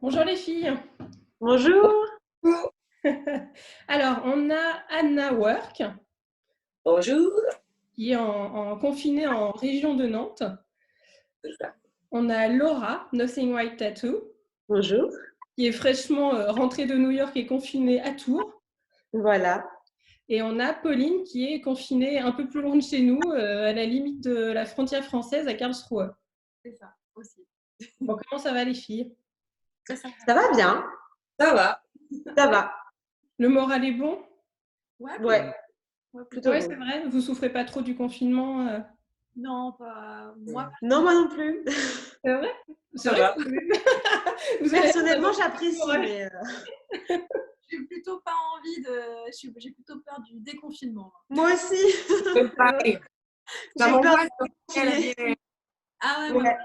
Bonjour les filles. Bonjour. Alors, on a Anna Work Bonjour. qui est confinée en région de Nantes. On a Laura, Nothing White Tattoo, Bonjour. qui est fraîchement rentrée de New York et confinée à Tours. Voilà. Et on a Pauline qui est confinée un peu plus loin de chez nous, à la limite de la frontière française à Karlsruhe. C'est ça, aussi. Bon, comment ça va les filles? Ça va bien? Ça va. Ça va. Le moral est bon? Ouais, Ouais, plutôt Ouais, bon. c'est vrai. Vous souffrez pas trop du confinement? Non, pas moi. Non, moi non plus. C'est vrai? C'est Ça vrai va. que vous avez Personnellement, j'apprécie, Ouais. mais J'ai plutôt pas envie de. J'ai plutôt peur du déconfinement. moi aussi. Pareil. J'ai peur de Ah continuer. ouais, Ouais.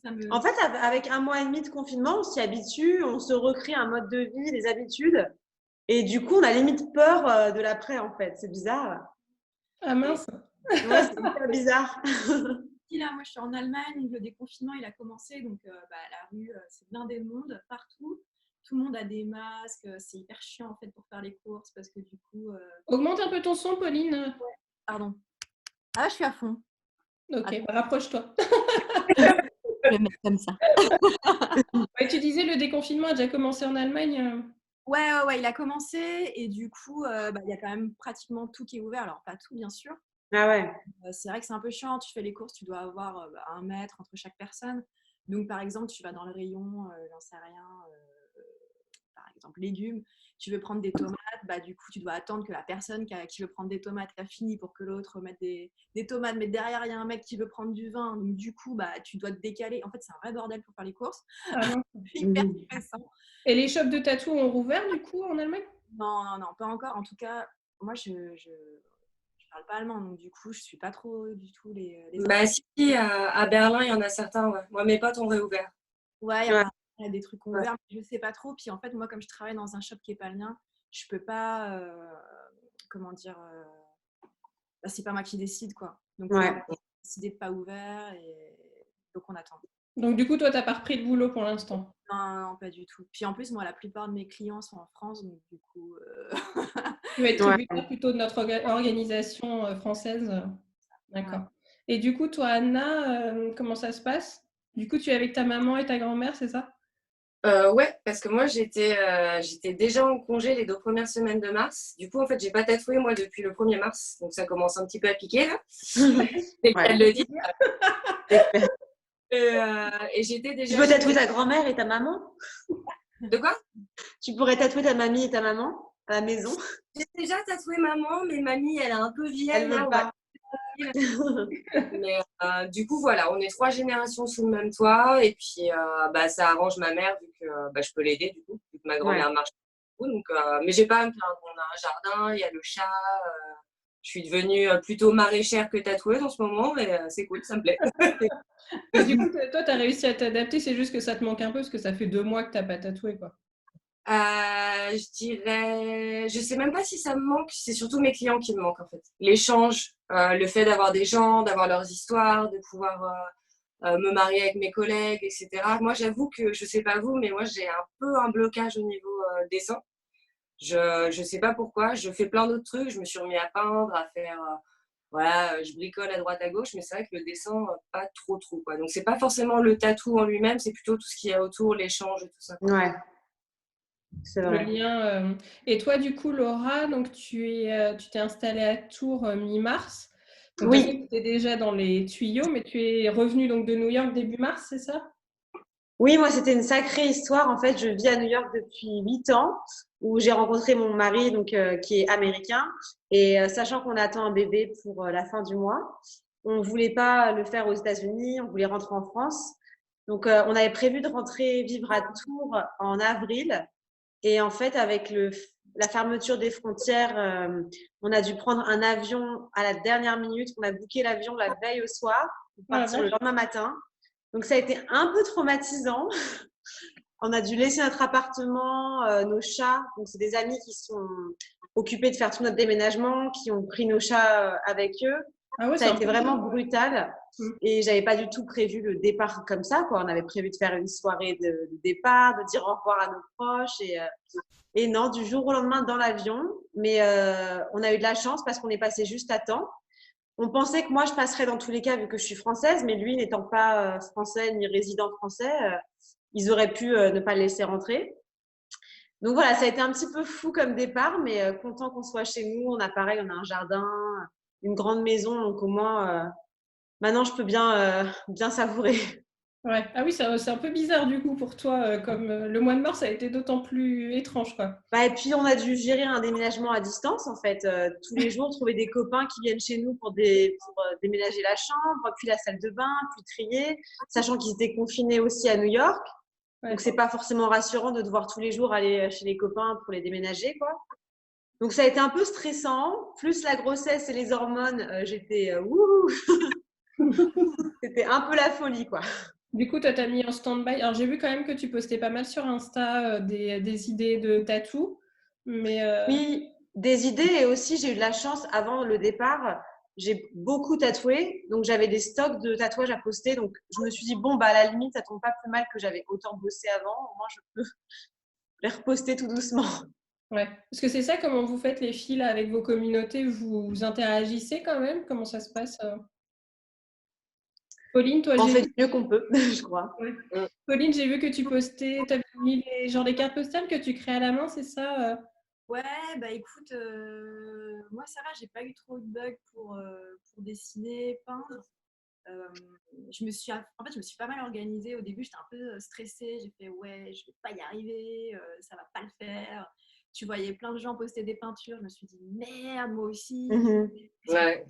ça me. En fait, avec un mois et demi de confinement, on s'y habitue, on se recrée un mode de vie, des habitudes. Et du coup, on a limite peur de l'après, en fait. C'est bizarre. Ah mince. Ouais, c'est hyper bizarre. Là, moi, je suis en Allemagne, le déconfinement, il a commencé, donc la rue, c'est blindé de monde partout. Tout le monde a des masques, c'est hyper chiant en fait pour faire les courses parce que du coup. Augmente un peu ton son, Pauline. Pardon. Ah, je suis à fond. Ok, rapproche-toi. Je vais mettre comme ça. Ouais, tu disais le déconfinement a déjà commencé en Allemagne. Ouais, il a commencé et du coup, il y a quand même pratiquement tout qui est ouvert. Alors, pas tout, bien sûr. Ah ouais. C'est vrai que c'est un peu chiant. Tu fais les courses, tu dois avoir 1 mètre entre chaque personne. Donc, par exemple, tu vas dans le rayon, j'en sais rien, par exemple, légumes. Tu veux prendre des tomates, du coup, tu dois attendre que la personne qui veut prendre des tomates a fini pour que l'autre mette des tomates. Mais derrière, il y a un mec qui veut prendre du vin. Donc, du coup, tu dois te décaler. En fait, c'est un vrai bordel pour faire les courses. Ah non. Hyper stressant. Et les shops de tatou ont rouvert du coup en Allemagne? Non, pas encore. En tout cas, moi, je parle pas allemand, donc du coup, je suis pas trop du tout les Bah si, à Berlin, il y en a certains, ouais. Moi, mes potes ont réouvert. Ouais, Ouais. il y a des trucs ouverts, mais je sais pas trop. Puis en fait, moi, comme je travaille dans un shop qui est pas le mien, je peux pas, comment dire, c'est pas moi qui décide, quoi. Donc, Ouais. on a décidé de pas ouvert et donc on attend. Donc du coup, toi, t'as pas repris le boulot pour l'instant? Non, pas du tout. Puis en plus, moi, la plupart de mes clients sont en France, donc du coup, Tu vas être Ouais. tributaire plutôt de notre organisation française. D'accord. Ouais. Et du coup, toi, Anna, comment ça se passe? Du coup, tu es avec ta maman et ta grand-mère, c'est ça? Ouais, parce que moi, j'étais déjà en congé les 2 premières semaines de mars. Du coup, en fait, j'ai pas tatoué, moi, depuis le 1er mars. Donc, ça commence un petit peu à piquer, là. C'est le cas de le dire. Et j'étais Tu déjà peux chez tatouer ta grand-mère et ta maman? De quoi? Tu pourrais tatouer ta mamie et ta maman à la maison? J'ai déjà tatoué maman, mais mamie, elle est un peu Elle vieille, là, veut on va pas. mais du coup, voilà, on est 3 générations sous le même toit. Et puis, ça arrange ma mère, vu que je peux l'aider, du coup, vu que ma Ouais. grand-mère marche beaucoup. Donc, mais j'ai pas à me plaindre. On a un jardin, il y a le chat. Je suis devenue plutôt maraîchère que tatoueuse en ce moment, et c'est cool, ça me plaît. Et du coup, toi, tu as réussi à t'adapter, c'est juste que ça te manque un peu parce que ça fait 2 mois que tu n'as pas tatoué, quoi. Je dirais, je sais même pas si ça me manque, c'est surtout mes clients qui me manquent en fait. L'échange, le fait d'avoir des gens, d'avoir leurs histoires, de pouvoir me marier avec mes collègues, etc. Moi, j'avoue que je sais pas vous, mais moi j'ai un peu un blocage au niveau dessin. Je sais pas pourquoi. Je fais plein d'autres trucs. Je me suis remis à peindre, à faire, voilà, je bricole à droite à gauche, mais c'est vrai que le dessin, pas trop quoi. Donc c'est pas forcément le tatou en lui-même, c'est plutôt tout ce qu'il y a autour, l'échange et tout ça. Ouais, c'est Le vrai. lien. Et toi, du coup, Laura, donc tu t'es installée à Tours mi-mars. Donc, de toute façon, Oui, tu étais déjà dans les tuyaux, mais tu es revenue donc de New York début mars, c'est ça? oui, moi c'était une sacrée histoire. En fait, je vis à New York depuis 8 ans, où j'ai rencontré mon mari, donc qui est américain, et sachant qu'on attend un bébé pour la fin du mois, on voulait pas le faire aux États-Unis, on voulait rentrer en France. Donc, on avait prévu de rentrer vivre à Tours en avril, et en fait, avec la fermeture des frontières, on a dû prendre un avion à la dernière minute. On a booké l'avion la veille au soir pour Ah, partir le lendemain matin. Donc, ça a été un peu traumatisant. On a dû laisser notre appartement, nos chats. Donc, c'est des amis qui sont occupés de faire tout notre déménagement, qui ont pris nos chats avec eux. Ah ouais, Ça c'est a un été peu vraiment bizarre. brutal et j'avais pas du tout prévu le départ comme ça, quoi. On avait prévu de faire une soirée de départ, de dire au revoir à nos proches et non, du jour au lendemain dans l'avion. Mais on a eu de la chance parce qu'on est passé juste à temps. On pensait que moi, je passerais dans tous les cas vu que je suis française, mais lui, n'étant pas français ni résident français, ils auraient pu ne pas le laisser rentrer. Donc voilà, ça a été un petit peu fou comme départ, mais content qu'on soit chez nous. On a pareil, on a un jardin, une grande maison, donc au moins, maintenant, je peux bien savourer. Ouais. Ah oui, c'est un peu bizarre du coup pour toi, comme le mois de mars a été d'autant plus étrange, quoi. Bah, et puis, on a dû gérer un déménagement à distance, en fait. Tous les jours, trouver des copains qui viennent chez nous pour déménager la chambre, puis la salle de bain, puis trier, sachant qu'ils étaient confinés aussi à New York. Ouais. Donc, c'est pas forcément rassurant de devoir tous les jours aller chez les copains pour les déménager, quoi. Donc, ça a été un peu stressant. Plus la grossesse et les hormones, j'étais wouhou. C'était un peu la folie, quoi. Du coup, toi, t'as mis en stand-by. Alors, j'ai vu quand même que tu postais pas mal sur Insta des idées de tatou, mais Oui, des idées et aussi j'ai eu de la chance avant le départ. J'ai beaucoup tatoué, donc j'avais des stocks de tatouages à poster. Donc je me suis dit, bon, bah à la limite, ça tombe pas plus mal que j'avais autant bossé avant. Au moins, je peux les reposter tout doucement. ouais. Parce que c'est ça, comment vous faites les filles là, avec vos communautés, vous interagissez quand même? Comment ça se passe? Pauline, toi, On j'ai fait vu. du mieux qu'on peut, je crois. Ouais. Pauline, j'ai vu que tu postais, t'avais mis genre des cartes postales que tu crées à la main, c'est ça? Ouais, bah écoute, moi ça va, j'ai pas eu trop de bugs pour dessiner, peindre. En fait, je me suis pas mal organisée. Au début, j'étais un peu stressée. J'ai fait, ouais, je vais pas y arriver, ça va pas le faire. Tu voyais plein de gens poster des peintures. Je me suis dit, merde, moi aussi. Ouais.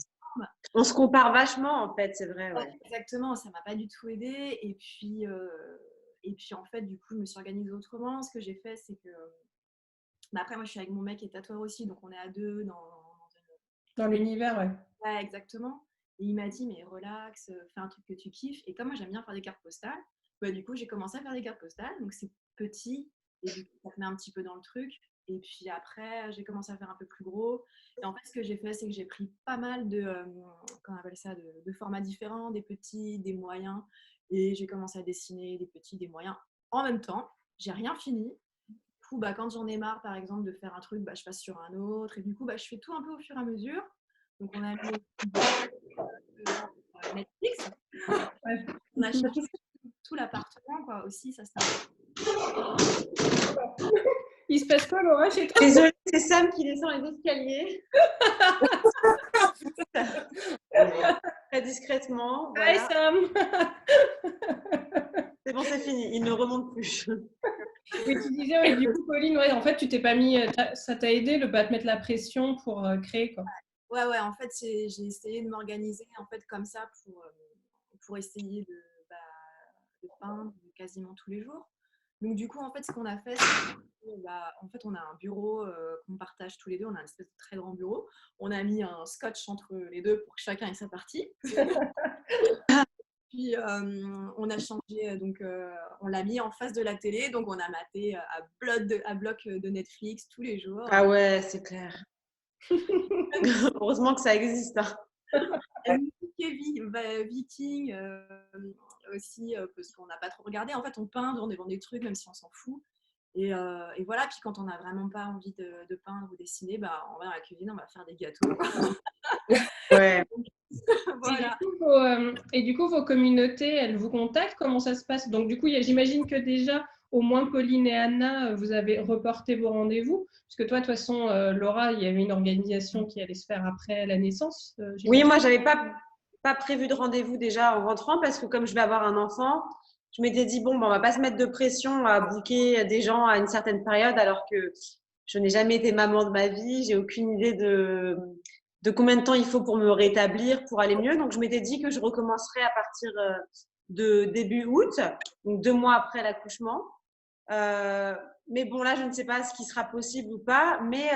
On se compare vachement, en fait, c'est vrai. Ouais. Exactement, ça m'a pas du tout aidée. Et puis en fait, du coup, je me suis organisée autrement. Ce que j'ai fait, c'est que. Bah après, moi, je suis avec mon mec qui est tatoueur aussi, donc on est à deux Dans l'univers, ouais. Ouais, exactement. Et il m'a dit, mais relax, fais un truc que tu kiffes. Et comme moi, j'aime bien faire des cartes postales, bah, du coup, j'ai commencé à faire des cartes postales. Donc, c'est petit. Et du coup, ça te met un petit peu dans le truc. Et puis après, j'ai commencé à faire un peu plus gros. Et en fait, ce que j'ai fait, c'est que j'ai pris pas mal comment on appelle ça, de formats différents, des petits, des moyens. Et j'ai commencé à dessiner des petits, des moyens en même temps. J'ai rien fini. Du coup, bah, quand j'en ai marre, par exemple, de faire un truc, bah, je passe sur un autre. Et du coup, bah, je fais tout un peu au fur et à mesure. Donc, on a mis devant Netflix. Ouais. On a cherché tout l'appartement, quoi. Aussi, ça c'est Il se passe quoi, Laura, chez toi? Désolée, c'est Sam qui descend les escaliers. Très discrètement. Hi, Voilà. Sam. C'est bon, c'est fini. Il ne remonte plus. Oui, tu disais, ouais, du coup, Pauline, ouais, en fait, tu t'es pas mis, ça t'a aidé de pas te mettre la pression pour créer, quoi. Ouais, en fait, j'ai essayé de m'organiser en fait comme ça pour essayer bah, de peindre quasiment tous les jours. Donc du coup, en fait, ce qu'on a fait, c'est bah, en fait, on a un bureau qu'on partage tous les deux. On a un espèce de très grand bureau. On a mis un scotch entre les deux pour que chacun ait sa partie. Puis on a changé, donc on l'a mis en face de la télé. Donc on a maté à bloc de Netflix tous les jours. Ah ouais, c'est clair. Heureusement que ça existe. Hein. Viking aussi, parce qu'on n'a pas trop regardé. En fait, on peint, on vend des trucs, même si on s'en fout. Et voilà, puis quand on n'a vraiment pas envie de peindre ou dessiner, bah, on va dans la cuisine, on va faire des gâteaux. Ouais. Voilà. Et du coup, vos communautés, elles vous contactent? Comment ça se passe? Donc, du coup, j'imagine que déjà, au moins Pauline et Anna, vous avez reporté vos rendez-vous. Parce que toi, de toute façon, Laura, il y avait une organisation qui allait se faire après la naissance. Oui, moi, j'avais pas prévu de rendez-vous déjà en rentrant parce que comme je vais avoir un enfant, je m'étais dit, bon, on va pas se mettre de pression à booker des gens à une certaine période alors que je n'ai jamais été maman de ma vie. J'ai aucune idée de combien de temps il faut pour me rétablir, pour aller mieux. Donc, je m'étais dit que je recommencerais à partir de début août, donc 2 mois après l'accouchement. Mais bon, là, je ne sais pas ce qui sera possible ou pas, mais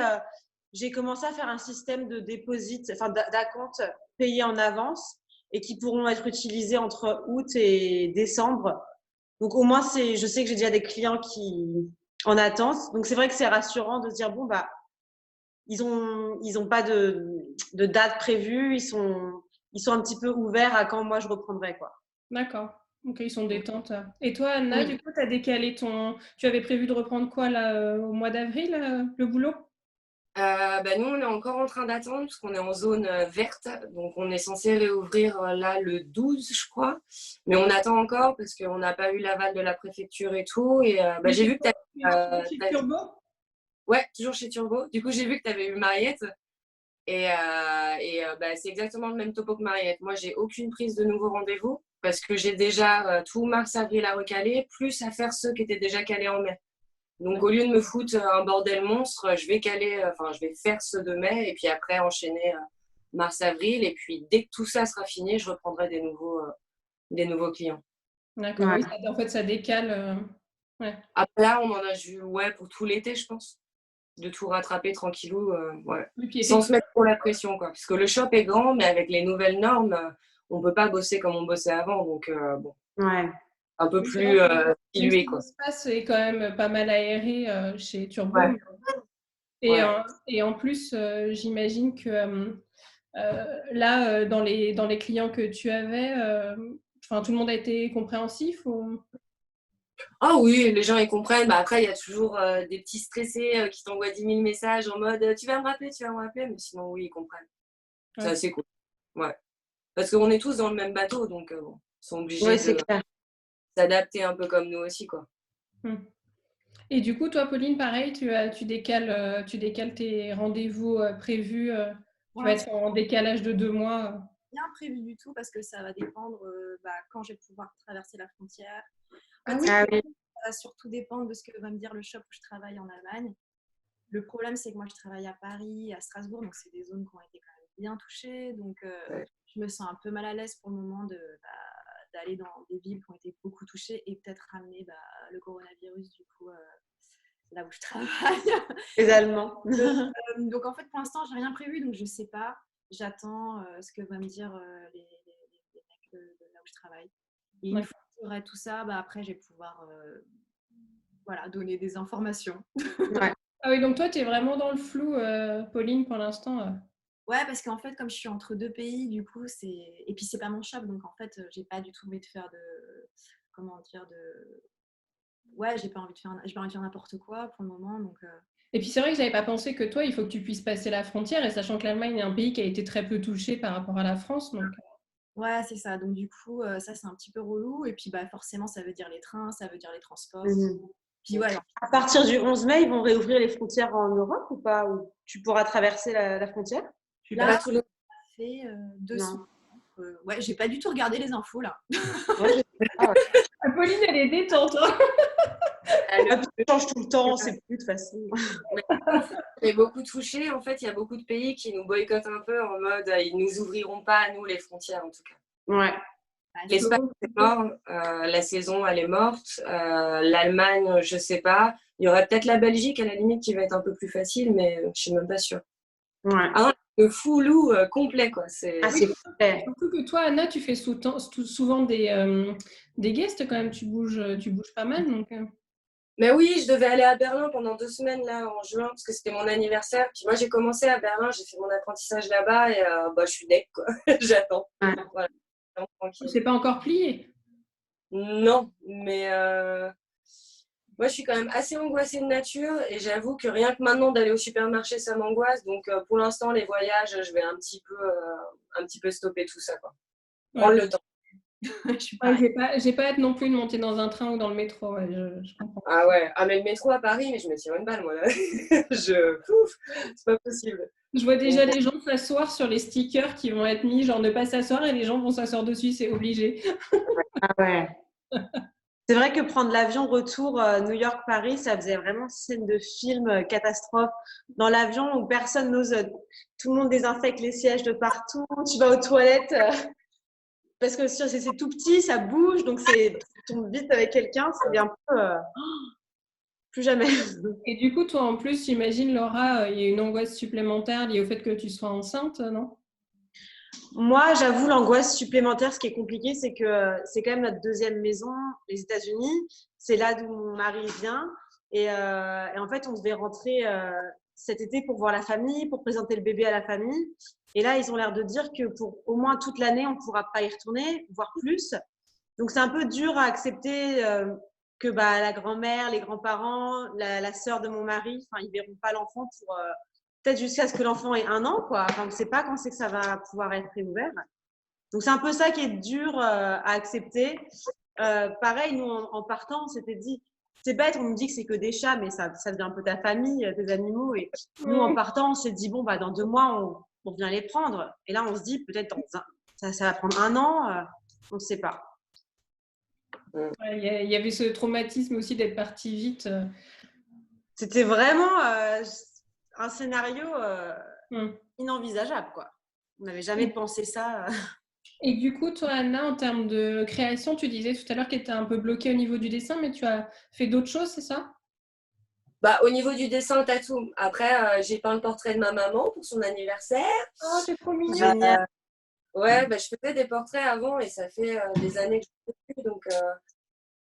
j'ai commencé à faire un système de déposit, enfin d'acompte payé en avance et qui pourront être utilisés entre août et décembre. Donc au moins, je sais que j'ai déjà des clients qui en attente. Donc c'est vrai que c'est rassurant de se dire bon bah ils ont pas de date prévue, ils sont ils sont un petit peu ouverts à quand moi je reprendrai, quoi. D'accord. Ok, ils sont détentes. Et toi, Anna, Oui. du coup, tu as décalé Tu avais prévu de reprendre quoi, là, au mois d'avril, le boulot? Nous, on est encore en train d'attendre parce qu'on est en zone verte. Donc, on est censé réouvrir là le 12, je crois. Mais on attend encore parce qu'on n'a pas eu l'aval de la préfecture et tout. Et Mais j'ai c'est vu que quoi? Tu es toujours chez Turbo? Ouais, toujours chez Turbo. Du coup, j'ai vu que tu avais eu Mariette. C'est exactement le même topo que Mariette. Moi, j'ai aucune prise de nouveau rendez-vous parce que j'ai déjà tout mars-avril à recaler, plus à faire ceux qui étaient déjà calés en mai. Donc, au lieu de me foutre un bordel monstre, je vais faire ceux de mai et puis après enchaîner mars-avril. Et puis, dès que tout ça sera fini, je reprendrai des nouveaux clients. D'accord, oui, en fait, ça décale. Ouais. Après, là, on en a vu pour tout l'été, je pense. De tout rattraper tranquillou, Oui, puis sans se mettre trop la pression, quoi. Parce que le shop est grand, mais avec les nouvelles normes, on peut pas bosser comme on bossait avant. Donc, Ouais. un peu Oui, plus même dilué, si quoi. l'espace est quand même pas mal aéré chez Turbo. Ouais. Et, Ouais. et en plus, j'imagine que là, dans les clients que tu avais, tout le monde a été compréhensif ou... Ah oui, les gens ils comprennent. Bah, après, il y a toujours des petits stressés qui t'envoient 10 000 messages en mode tu vas me rappeler, tu vas me rappeler. Mais sinon, oui, ils comprennent. C'est Ouais. assez cool. Ouais. Parce qu'on est tous dans le même bateau, donc ils sont obligés C'est de clair. s'adapter un peu comme nous aussi, quoi. Et du coup, toi, Pauline, pareil, tu décales tes rendez-vous prévus. Tu vas Ouais, être en décalage de 2 mois. rien prévu du tout parce que ça va dépendre quand je vais pouvoir traverser la frontière. En Ah fait, oui. Ah oui. ça va surtout dépendre de ce que va me dire le shop où je travaille en Allemagne. Le problème, c'est que moi, je travaille à Paris, à Strasbourg, donc c'est des zones qui ont été quand même bien touchées. Donc, Ouais. je me sens un peu mal à l'aise pour le moment d'aller dans des villes qui ont été beaucoup touchées et peut-être ramener le coronavirus, du coup, là où je travaille. Les Allemands. Donc, en fait, pour l'instant, j'ai rien prévu, donc je sais pas. J'attends ce que vont me dire les mecs de là où je travaille. Et une fois que j'aurai tout ça, après, je vais pouvoir donner des informations. Ouais. Ah oui, donc toi, tu es vraiment dans le flou, Pauline, pour l'instant. Ouais, parce qu'en fait, comme je suis entre deux pays, du coup, et puis c'est pas mon shop, donc en fait, j'ai pas du tout envie de faire comment dire, ouais, j'ai pas envie de faire n'importe quoi pour le moment, donc. Et puis c'est vrai que j'avais pas pensé que toi, il faut que tu puisses passer la frontière, et sachant que l'Allemagne est un pays qui a été très peu touché par rapport à la France, donc. Ouais, c'est ça. Donc du coup, ça c'est un petit peu relou. Et puis forcément, ça veut dire les trains, ça veut dire les transports. Mhm. Puis ouais, À partir du 11 mai, ils vont réouvrir les frontières en Europe ou pas? Ou tu pourras traverser la frontière? Je suis là, pas Pas tout le ça fait 2 semaines. Non. Ouais, j'ai pas du tout regardé les infos là. Moi, je sais pas. Ouais. Ah, Pauline, elle est détente, hein. Ah, puis ça change tout le temps, c'est plus de toute façon. On est beaucoup touchés. En fait, il y a beaucoup de pays qui nous boycottent un peu en mode ils nous ouvriront pas à nous les frontières en tout cas. Ouais. L'Espagne c'est mort, la saison elle est morte. L'Allemagne, je sais pas. Il y aurait peut-être la Belgique à la limite qui va être un peu plus facile, mais je suis même pas sûre. Ouais. Ah non, le foulou complet quoi. C'est Ah, c'est complet. Surtout que toi, Anna, tu fais souvent des guests quand même, tu bouges pas mal, donc. Mais oui, je devais aller à Berlin pendant 2 semaines là en juin parce que c'était mon anniversaire. Puis moi j'ai commencé à Berlin, j'ai fait mon apprentissage là-bas et je suis deck quoi. J'attends. Ouais. Voilà. Tranquille. C'est pas encore plié. Non, mais moi je suis quand même assez angoissée de nature et j'avoue que rien que maintenant d'aller au supermarché ça m'angoisse. Donc pour l'instant les voyages, je vais un petit peu stopper tout ça quoi. Prendre Ouais. le temps. Je suis Ouais, pareil. j'ai pas hâte non plus de monter dans un train ou dans le métro. Ouais, je comprends. Ah ouais, mais le métro à Paris, mais je me tire une balle moi là. Ouf, c'est pas possible. Je vois déjà les gens s'asseoir sur les stickers qui vont être mis, genre ne pas s'asseoir, et les gens vont s'asseoir dessus, c'est obligé. Ah ouais. C'est vrai que prendre l'avion retour New York-Paris, ça faisait vraiment scène de film catastrophe. Dans l'avion où personne n'ose, tout le monde désinfecte les sièges de partout, tu vas aux toilettes parce que c'est tout petit, ça bouge, donc tu tombes vite avec quelqu'un, c'est un peu plus jamais. Et du coup, toi en plus, j'imagine, Laura, il y a une angoisse supplémentaire liée au fait que tu sois enceinte, non? Moi, j'avoue, l'angoisse supplémentaire, ce qui est compliqué, c'est que c'est quand même notre deuxième maison, les États-Unis. C'est là d'où mon mari vient. Et en fait, on devait rentrer cet été pour voir la famille, pour présenter le bébé à la famille. Et là, ils ont l'air de dire que pour au moins toute l'année, on ne pourra pas y retourner, voire plus. Donc, c'est un peu dur à accepter que la grand-mère, les grands-parents, la sœur de mon mari, enfin, ils verront pas l'enfant pour peut-être jusqu'à ce que l'enfant ait 1 an, quoi. Enfin, on ne sait pas quand c'est que ça va pouvoir être réouvert. Donc, c'est un peu ça qui est dur à accepter. Pareil, nous, en partant, on s'était dit, c'est bête, on nous dit que c'est que des chats, mais ça devient un peu ta famille, tes animaux. Et nous, en partant, on s'est dit, bon, dans 2 mois, on vient les prendre. Et là, on se dit, peut-être ça va prendre 1 an, on ne sait pas. Il y avait ce traumatisme aussi d'être parti vite. C'était vraiment un scénario inenvisageable, quoi. On n'avait jamais pensé ça. Et du coup, toi, Anna, en termes de création, tu disais tout à l'heure qu'elle était un peu bloquée au niveau du dessin, mais tu as fait d'autres choses, c'est ça? Au niveau du dessin tatou, après, j'ai peint le portrait de ma maman pour son anniversaire. Oh, c'est trop mignon. Génial. Ouais, je faisais des portraits avant et ça fait des années que je ne fais plus. Donc,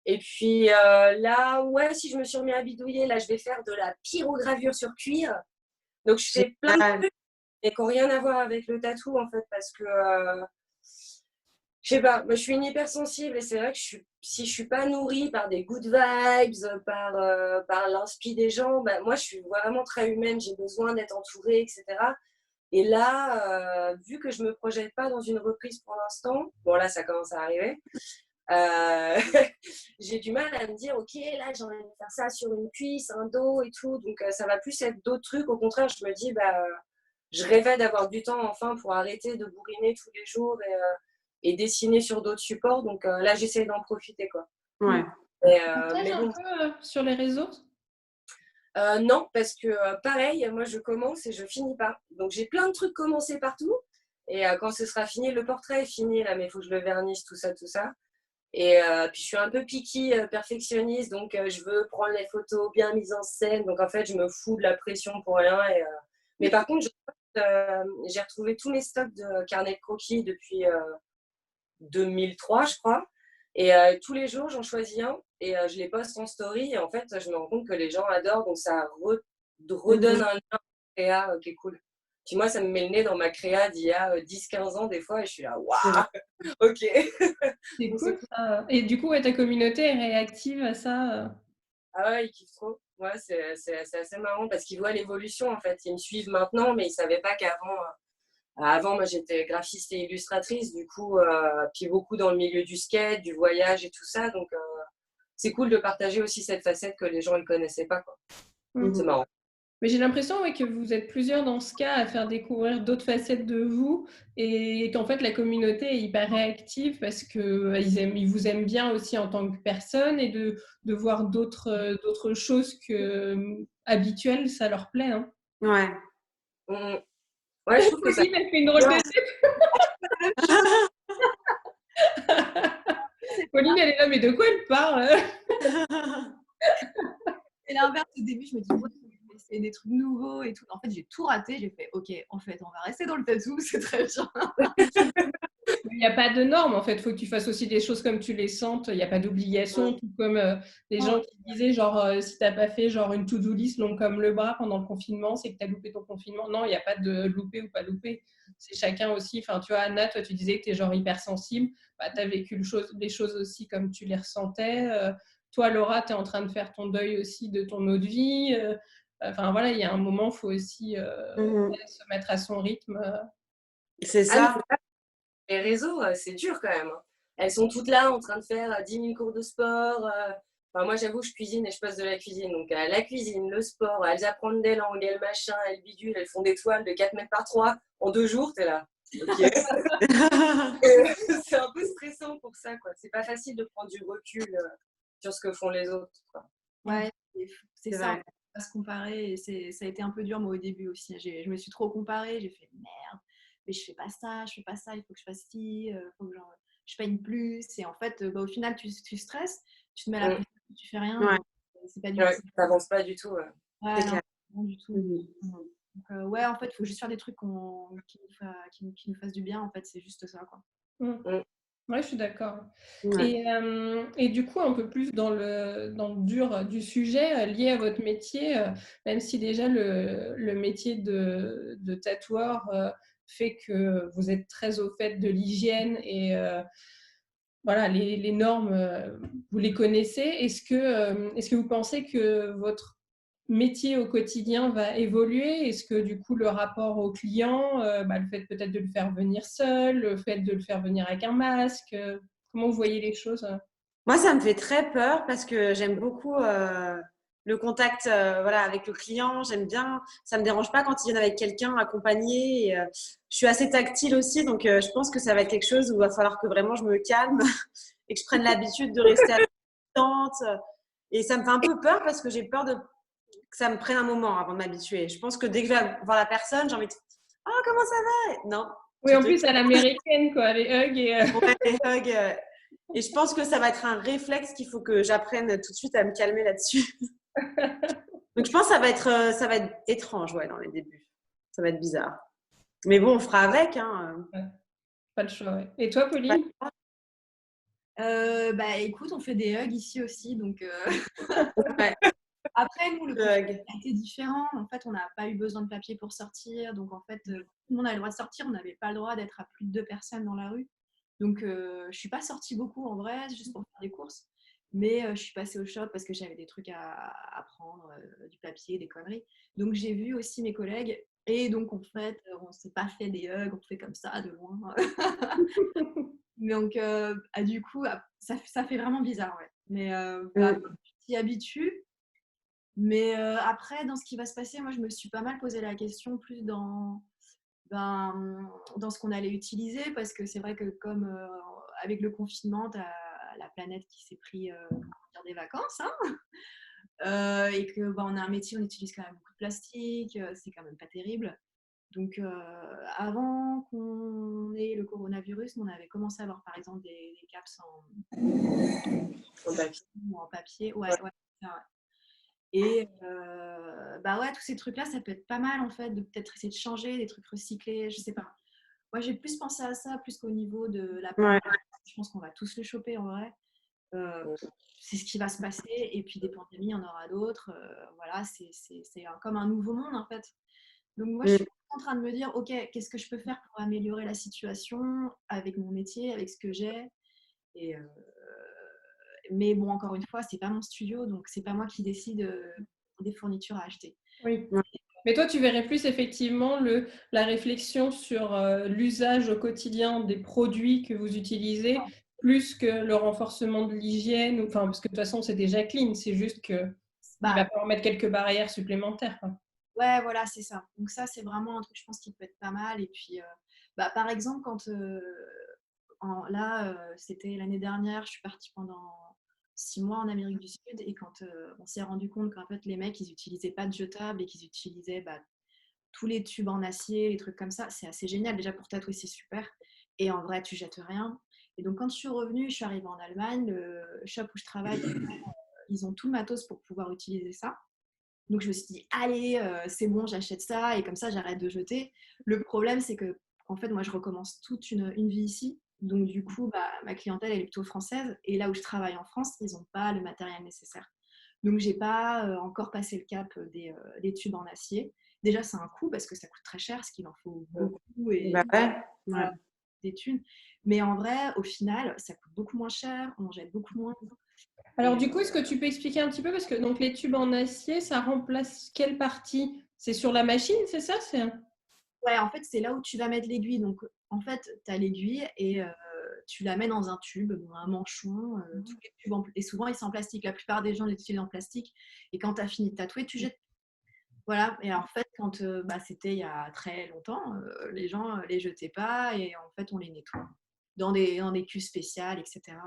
et puis là, ouais, si je me suis remis à bidouiller, là, je vais faire de la pyrogravure sur cuir. Donc, je fais plein de trucs et qui n'ont rien à voir avec le tatou, en fait, parce que je sais pas, je suis une hypersensible et c'est vrai que si je suis pas nourrie par des good vibes, par l'inspi des gens, moi, je suis vraiment très humaine, j'ai besoin d'être entourée, etc. Et là, vu que je me projette pas dans une reprise pour l'instant, bon là, ça commence à arriver, j'ai du mal à me dire, ok, là, j'ai envie de faire ça sur une cuisse, un dos et tout, donc ça va plus être d'autres trucs. Au contraire, je me dis, je rêvais d'avoir du temps enfin pour arrêter de bourriner tous les jours et dessiner sur d'autres supports. Donc là, j'essaie d'en profiter, quoi. Ouais. Mais bon. Un peu sur les réseaux? Non, parce que pareil, moi, je commence et je finis pas. Donc, j'ai plein de trucs commencés partout. Et quand ce sera fini, le portrait est fini, là, mais il faut que je le vernisse, tout ça, tout ça. Et puis, je suis un peu picky, perfectionniste, donc je veux prendre les photos bien mises en scène. Donc, en fait, je me fous de la pression pour rien. Mais par contre, j'ai retrouvé tous mes stocks de carnet de croquis depuis 2003, je crois. Et tous les jours, j'en choisis un et je les poste en story. Et en fait, je me rends compte que les gens adorent. Donc, ça redonne un lien à la créa qui est cool. Puis moi, ça me met le nez dans ma créa d'il y a 10-15 ans des fois. Et je suis là, waouh, ok. C'est cool ça. Et du coup, ta communauté est réactive à ça? Ah ouais, ils kiffent trop. Ouais, c'est assez marrant parce qu'ils voient l'évolution en fait. Ils me suivent maintenant, mais ils ne savaient pas qu'avant... Avant, moi, j'étais graphiste et illustratrice, du coup, puis beaucoup dans le milieu du skate, du voyage et tout ça. Donc, c'est cool de partager aussi cette facette que les gens ne connaissaient pas, quoi. C'est marrant. Mais j'ai l'impression que vous êtes plusieurs dans ce cas à faire découvrir d'autres facettes de vous et qu'en fait, la communauté est hyper réactive parce qu'ils vous aiment bien aussi en tant que personne et de voir d'autres choses habituelles, ça leur plaît. Hein. Ouais. Ouais, je trouve que ça... Elle fait une drôle de tête. Pauline, elle est là, mais de quoi elle parle? C'est l'inverse. Au début, je me dis, ouais, je vais essayer des trucs nouveaux et tout. En fait, j'ai tout raté. J'ai fait, ok, en fait, on va rester dans le tatou, c'est très bien. Il n'y a pas de normes, en fait. Il faut que tu fasses aussi des choses comme tu les sentes. Il n'y a pas d'obligation. Tout comme des gens qui disaient, genre, si tu n'as pas fait genre une to-do list longue comme le bras pendant le confinement, c'est que tu as loupé ton confinement. Non, il n'y a pas de loupé ou pas loupé. C'est chacun aussi. Enfin, tu vois, Anna, toi, tu disais que tu es genre hypersensible. Tu as vécu les choses aussi comme tu les ressentais. Toi, Laura, tu es en train de faire ton deuil aussi de ton autre vie. Enfin, voilà, il y a un moment, il faut aussi se mettre à son rythme. C'est ça. Les réseaux, c'est dur quand même. Elles sont toutes là en train de faire 10 000 cours de sport. Enfin, moi, j'avoue, je cuisine et je passe de la cuisine. Donc, la cuisine, le sport, elles apprennent des langues, elles machin, elles bidulent, elles font des toiles de 4 mètres par 3 en 2 jours, t'es là. Okay. C'est un peu stressant pour ça, quoi. C'est pas facile de prendre du recul sur ce que font les autres, quoi. Ouais, c'est ça. On peut pas se comparer. Et ça a été un peu dur, moi, au début aussi. Je me suis trop comparée. J'ai fait merde, mais je fais pas ça, il faut que je fasse ci, faut que je peigne plus. Et en fait, au final, tu stresses, tu te mets la pression, tu fais rien. Ouais. C'est pas du tout. Ça avance pas du tout. Ouais, non, du tout. Donc, ouais, en fait, il faut juste faire des trucs qui nous fassent du bien. En fait, c'est juste ça, quoi. Ouais, je suis d'accord. Ouais. Et du coup, un peu plus dans le dur du sujet, lié à votre métier, même si déjà le métier de tatoueur fait que vous êtes très au fait de l'hygiène et voilà, les normes, vous les connaissez. Est-ce que vous pensez que votre métier au quotidien va évoluer? Est-ce que du coup, le rapport au client, le fait peut-être de le faire venir seul, le fait de le faire venir avec un masque, comment vous voyez les choses? Moi, ça me fait très peur parce que j'aime beaucoup le contact voilà, avec le client. J'aime bien. Ça me dérange pas quand ils viennent avec quelqu'un accompagné. Et, je suis assez tactile aussi, donc je pense que ça va être quelque chose où il va falloir que vraiment je me calme et que je prenne l'habitude de rester à distante. Et ça me fait un peu peur parce que j'ai peur que ça me prenne un moment avant de m'habituer. Je pense que dès que je vais voir la personne, j'ai envie de «Ah, comment ça va?» Non, Oui, en plus, à l'américaine, quoi, les hugs et ouais, les hugs. Et je pense que ça va être un réflexe qu'il faut que j'apprenne tout de suite à me calmer là-dessus. Donc, je pense que ça va être étrange, ouais, dans les débuts. Ça va être bizarre. Mais bon, on fera avec, hein. pas le choix, ouais. Et toi, Pauline? Écoute, on fait des hugs ici aussi, donc Ouais, après nous le le hug. confinement a été différent. En fait, on n'a pas eu besoin de papier pour sortir, donc en fait, tout le monde avait le droit de sortir. On n'avait pas le droit d'être à plus de 2 personnes dans la rue. Donc, je suis pas sortie beaucoup en vrai, juste pour faire des courses. Mais je suis passée au shop parce que j'avais des trucs à prendre, du papier, des conneries. Donc, j'ai vu aussi mes collègues. Et donc, en fait, on s'est pas fait des hugs, on fait comme ça de loin. Donc, du coup, ça fait vraiment bizarre, ouais. Mais tu t'y habitues. Mais après, dans ce qui va se passer, moi, je me suis pas mal posé la question plus dans ce qu'on allait utiliser, parce que c'est vrai que comme avec le confinement, tu as la planète qui s'est pris des vacances, hein, et que on a un métier, on utilise quand même beaucoup de plastique, c'est quand même pas terrible. Donc, avant qu'on ait le coronavirus, on avait commencé à avoir par exemple des caps En papier. en papier. Ouais, ouais, c'est ça, ouais. Et ouais, tous ces trucs-là, ça peut être pas mal en fait, de peut-être essayer de changer des trucs recyclés, je sais pas. Moi, j'ai plus pensé à ça, plus qu'au niveau de la Ouais. pandémie. Je pense qu'on va tous le choper en vrai. C'est ce qui va se passer. Et puis des pandémies, il y en aura d'autres. Voilà, c'est comme un nouveau monde en fait. Donc moi, je suis en train de me dire, ok, qu'est-ce que je peux faire pour améliorer la situation avec mon métier, avec ce que j'ai. Et, mais bon, encore une fois, c'est pas mon studio, donc c'est pas moi qui décide des fournitures à acheter. Oui. Mais toi, tu verrais plus effectivement la réflexion sur l'usage au quotidien des produits que vous utilisez, plus que le renforcement de l'hygiène, enfin, parce que de toute façon, c'est déjà clean, c'est juste qu'il va falloir mettre quelques barrières supplémentaires, quoi. Ouais, voilà, c'est ça. Donc ça, c'est vraiment un truc, je pense, qui peut être pas mal. Et puis, par exemple, quand c'était l'année dernière, je suis partie pendant 6 mois en Amérique du Sud, et quand on s'est rendu compte qu'en fait, les mecs, ils n'utilisaient pas de jetables et qu'ils utilisaient tous les tubes en acier, les trucs comme ça, c'est assez génial. Déjà, pour tatouer, c'est super. Et en vrai, tu jettes rien. Et donc, quand je suis revenue, je suis arrivée en Allemagne, le shop où je travaille, ils ont tout le matos pour pouvoir utiliser ça. Donc je me suis dit, allez, c'est bon, j'achète ça et comme ça, j'arrête de jeter. Le problème, c'est que en fait, moi, je recommence toute une vie ici. Donc du coup, ma clientèle, elle est plutôt française. Et là où je travaille en France, ils n'ont pas le matériel nécessaire. Donc j'ai pas encore passé le cap des tubes en acier. Déjà, c'est un coût parce que ça coûte très cher, ce qu'il en faut beaucoup et Ouais. des thunes. Mais en vrai, au final, ça coûte beaucoup moins cher, on jette beaucoup moins. Alors du coup, est-ce que tu peux expliquer un petit peu, parce que donc les tubes en acier, ça remplace quelle partie? C'est sur la machine, c'est ça? Ouais, en fait, c'est là où tu vas mettre l'aiguille. Donc, en fait, tu as l'aiguille et tu la mets dans un tube, un manchon. Tous les tubes et souvent, ils sont en plastique. La plupart des gens l'utilisent en plastique. Et quand tu as fini de tatouer, tu jettes. Voilà. Et en fait, quand c'était il y a très longtemps, les gens les jetaient pas et en fait, on les nettoie dans des cuves spéciales, etc.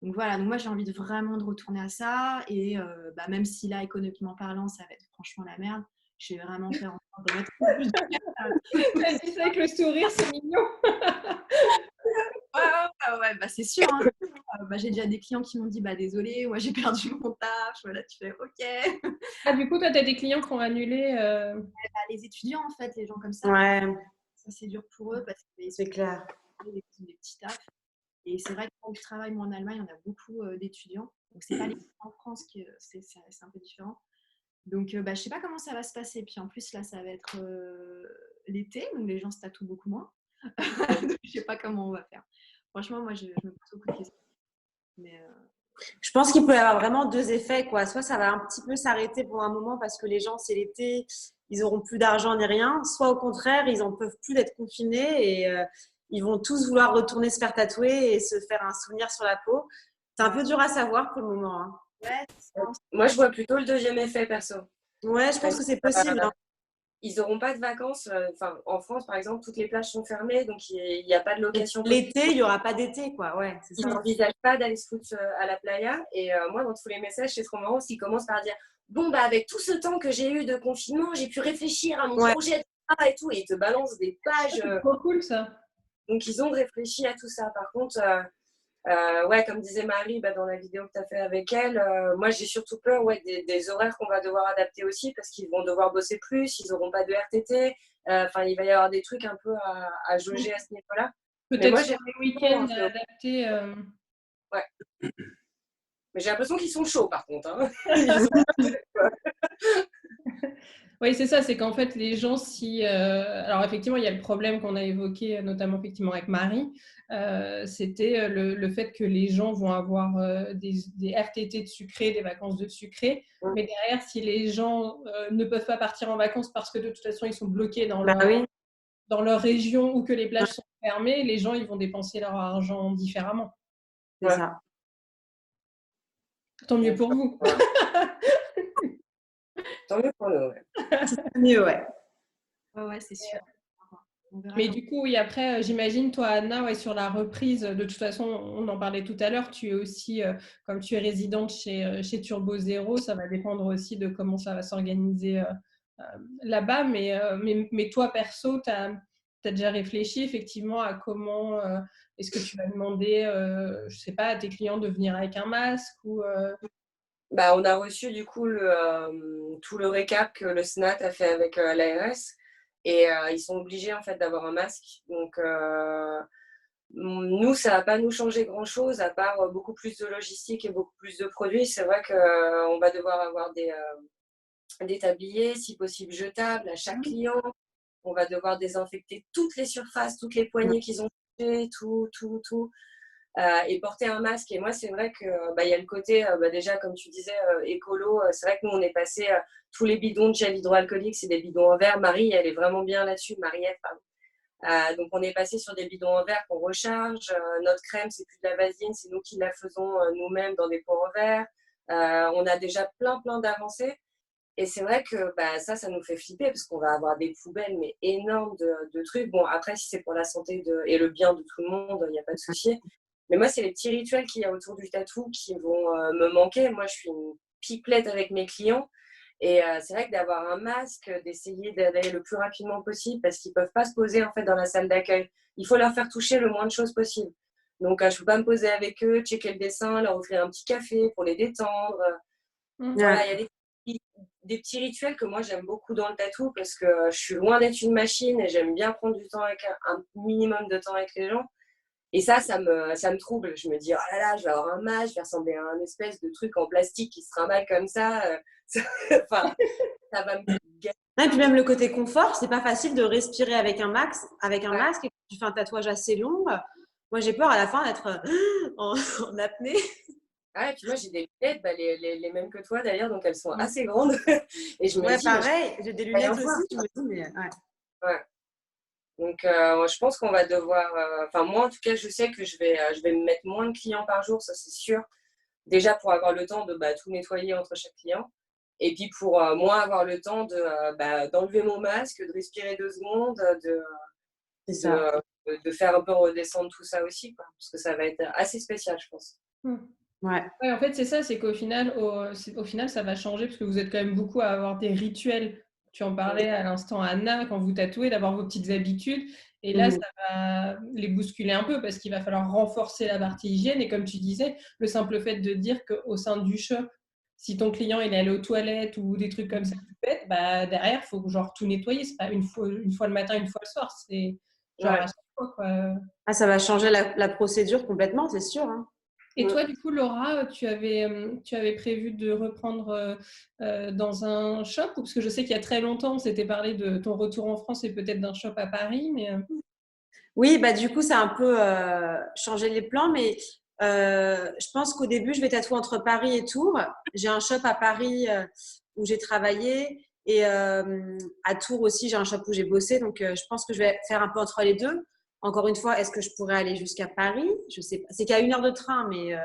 Donc voilà, donc moi j'ai envie vraiment de retourner à ça et même si là économiquement parlant ça va être franchement la merde, je vais vraiment faire en sorte de mettre plus de Si c'est avec le sourire, c'est mignon. ouais, c'est sûr. Hein. J'ai déjà des clients qui m'ont dit désolé, moi j'ai perdu mon taf. Voilà, tu fais ok. Ah, du coup, toi, tu as des clients qui ont annulé. Les étudiants en fait, les gens comme ça, Ouais, ça c'est dur pour eux parce qu'ils c'est clair. ont des petits tafs. Et c'est vrai que quand je travaille moi en Allemagne, on a beaucoup d'étudiants. Donc c'est pas les en France que c'est un peu différent. Donc je sais pas comment ça va se passer. Puis en plus là, ça va être l'été, donc les gens se tatouent beaucoup moins. Donc, je sais pas comment on va faire. Franchement, moi, je me pose beaucoup de questions. Mais Je pense qu'il peut y avoir vraiment deux effets, quoi. Soit ça va un petit peu s'arrêter pour un moment parce que les gens, c'est l'été, ils auront plus d'argent ni rien. Soit au contraire, ils en peuvent plus d'être confinés et ils vont tous vouloir retourner se faire tatouer et se faire un souvenir sur la peau. C'est un peu dur à savoir pour le moment, hein. ouais, Moi, je vois plutôt le deuxième effet, perso. Ouais, je pense que c'est possible, hein. Ils n'auront pas de vacances. En France, par exemple, toutes les plages sont fermées, donc il n'y a pas de location. L'été, il n'y aura pas d'été, quoi. Ouais, c'est Ils ça. n'envisagent pas d'aller se foutre à la playa. Et moi, dans tous les messages, c'est trop marrant parce qu'ils commencent par dire bon, bah, avec tout ce temps que j'ai eu de confinement, j'ai pu réfléchir à mon projet de travail et tout. Et ils te balancent des pages. C'est trop cool ça. Donc, ils ont réfléchi à tout ça. Par contre, ouais, comme disait Marie dans la vidéo que tu as fait avec elle, moi, j'ai surtout peur des horaires qu'on va devoir adapter aussi parce qu'ils vont devoir bosser plus, ils n'auront pas de RTT. Enfin, il va y avoir des trucs un peu à jauger à ce niveau-là. Peut-être moi, sur les week-ends adaptés. Ouais. Mais j'ai l'impression qu'ils sont chauds, par contre. Hein. Oui, c'est ça, c'est qu'en fait, les gens, si. Alors, effectivement, il y a le problème qu'on a évoqué, notamment effectivement avec Marie, c'était le fait que les gens vont avoir des RTT de sucré, des vacances de sucré, mais derrière, si les gens ne peuvent pas partir en vacances parce que de toute façon, ils sont bloqués dans leur région ou que les plages sont fermées, les gens, ils vont dépenser leur argent différemment. C'est ça. Tant mieux pour vous. Tant mieux pour nous, ouais. C'est mieux, ouais. Ouais, c'est sûr. Mais du coup, oui, après, j'imagine, toi, Anna, ouais, sur la reprise, de toute façon, on en parlait tout à l'heure, tu es aussi, comme tu es résidente chez Turbo Zéro, ça va dépendre aussi de comment ça va s'organiser là-bas. Mais toi, perso, tu as déjà réfléchi effectivement à comment est-ce que tu vas demander, je sais pas, à tes clients de venir avec un masque ou On a reçu du coup tout le récap que le SNAT a fait avec l'ARS et ils sont obligés en fait d'avoir un masque. Donc nous, ça va pas nous changer grand-chose à part beaucoup plus de logistique et beaucoup plus de produits. C'est vrai qu'on va devoir avoir des tabliers, si possible jetables à chaque client. On va devoir désinfecter toutes les surfaces, toutes les poignées qu'ils ont touchées, tout. Et porter un masque. Et moi, c'est vrai que il y a le côté, déjà, comme tu disais, écolo. C'est vrai que nous, on est passé tous les bidons de gel hydroalcoolique, c'est des bidons en verre. Marie, elle est vraiment bien là-dessus. Marie-Ève, pardon. Donc, on est passé sur des bidons en verre qu'on recharge. Notre crème, c'est plus de la vaseline, c'est nous qui la faisons nous-mêmes dans des pots en verre. On a déjà plein d'avancées. Et c'est vrai que ça nous fait flipper parce qu'on va avoir des poubelles mais énormes de trucs. Bon, après, si c'est pour la santé et le bien de tout le monde, il n'y a pas de souci. Mais moi, c'est les petits rituels qu'il y a autour du tatou qui vont me manquer. Moi, je suis une pipelette avec mes clients. Et c'est vrai que d'avoir un masque, d'essayer d'aller le plus rapidement possible parce qu'ils ne peuvent pas se poser en fait, dans la salle d'accueil. Il faut leur faire toucher le moins de choses possible. Donc, je ne peux pas me poser avec eux, checker le dessin, leur offrir un petit café pour les détendre. Voilà, il y a des petits rituels que moi j'aime beaucoup dans le tatou parce que je suis loin d'être une machine et j'aime bien prendre du temps avec un minimum de temps avec les gens. Et ça me trouble. Je me dis, oh là là, je vais avoir un masque, je vais ressembler à un espèce de truc en plastique qui se trimballe comme ça. Enfin, ça va me gâcher. Et puis même le côté confort, c'est pas facile de respirer avec un masque et quand tu fais un tatouage assez long. Moi, j'ai peur à la fin d'être en apnée. Ah, et puis moi, j'ai des lunettes, les mêmes que toi d'ailleurs, donc elles sont assez grandes. Et je me dis, pareil, j'ai des lunettes aussi, je me dis, mais ouais. Donc, je pense qu'on va devoir. Enfin, moi, en tout cas, je sais que je vais me mettre moins de clients par jour, ça c'est sûr. Déjà pour avoir le temps de tout nettoyer entre chaque client. Et puis pour moi avoir le temps d'enlever mon masque, de respirer 2 secondes, de faire un peu redescendre tout ça aussi, quoi, parce que ça va être assez spécial, je pense. Ouais, en fait, c'est ça, c'est qu'au final, au final, ça va changer parce que vous êtes quand même beaucoup à avoir des rituels. Tu en parlais à l'instant, Anna, quand vous tatouez, d'avoir vos petites habitudes. Et là, ça va les bousculer un peu parce qu'il va falloir renforcer la partie hygiène. Et comme tu disais, le simple fait de dire qu'au sein du shop, si ton client il est allé aux toilettes ou des trucs comme ça, derrière, il faut genre tout nettoyer. C'est pas une fois le matin, une fois le soir. C'est genre à chaque fois, quoi. Ah, ça va changer la procédure complètement, c'est sûr. Hein. Et toi, du coup, Laura, tu avais prévu de reprendre dans un shop, parce que je sais qu'il y a très longtemps, on s'était parlé de ton retour en France et peut-être d'un shop à Paris, mais Oui, bah du coup, ça a un peu changé les plans, mais je pense qu'au début, je vais tatouer entre Paris et Tours. J'ai un shop à Paris où j'ai travaillé et à Tours aussi, j'ai un shop où j'ai bossé. Donc, je pense que je vais faire un peu entre les deux. Encore une fois, est-ce que je pourrais aller jusqu'à Paris? Je sais pas. C'est qu'à 1 heure de train, mais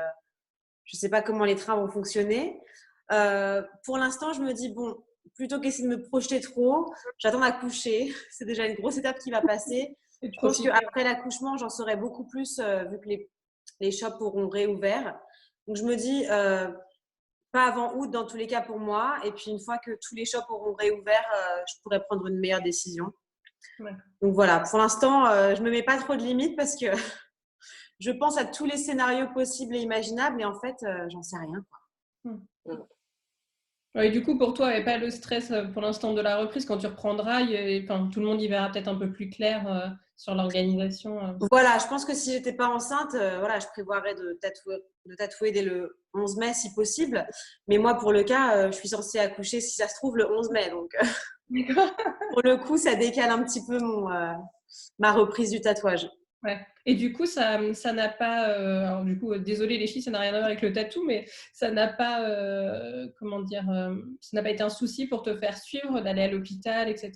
je sais pas comment les trains vont fonctionner. Pour l'instant, je me dis, bon, plutôt qu'essayer de me projeter trop, j'attends d'accoucher. C'est déjà une grosse étape qui va passer. de Je pense profiter. qu'après l'accouchement, j'en saurai beaucoup plus vu que les shops auront réouvert. Donc, je me dis, pas avant août dans tous les cas pour moi. Et puis, une fois que tous les shops auront réouvert, je pourrai prendre une meilleure décision. D'accord. Donc, voilà, pour l'instant, je me mets pas trop de limites parce que je pense à tous les scénarios possibles et imaginables. Et en fait, j'en sais rien, quoi. Ouais, et du coup, pour toi, il n'y a pas le stress pour l'instant de la reprise. Quand tu reprendras, enfin, tout le monde y verra peut-être un peu plus clair sur l'organisation. Voilà, je pense que si j'étais pas enceinte, voilà, je prévoirais de tatouer dès le 11 mai si possible. Mais moi, pour le cas, je suis censée accoucher, si ça se trouve, le 11 mai. Donc, D'accord. pour le coup, ça décale un petit peu ma reprise du tatouage. Ouais. Et du coup, ça n'a pas. Alors, du coup, désolé les filles, ça n'a rien à voir avec le tatou, mais ça n'a pas. Comment dire ça n'a pas été un souci pour te faire suivre, d'aller à l'hôpital, etc.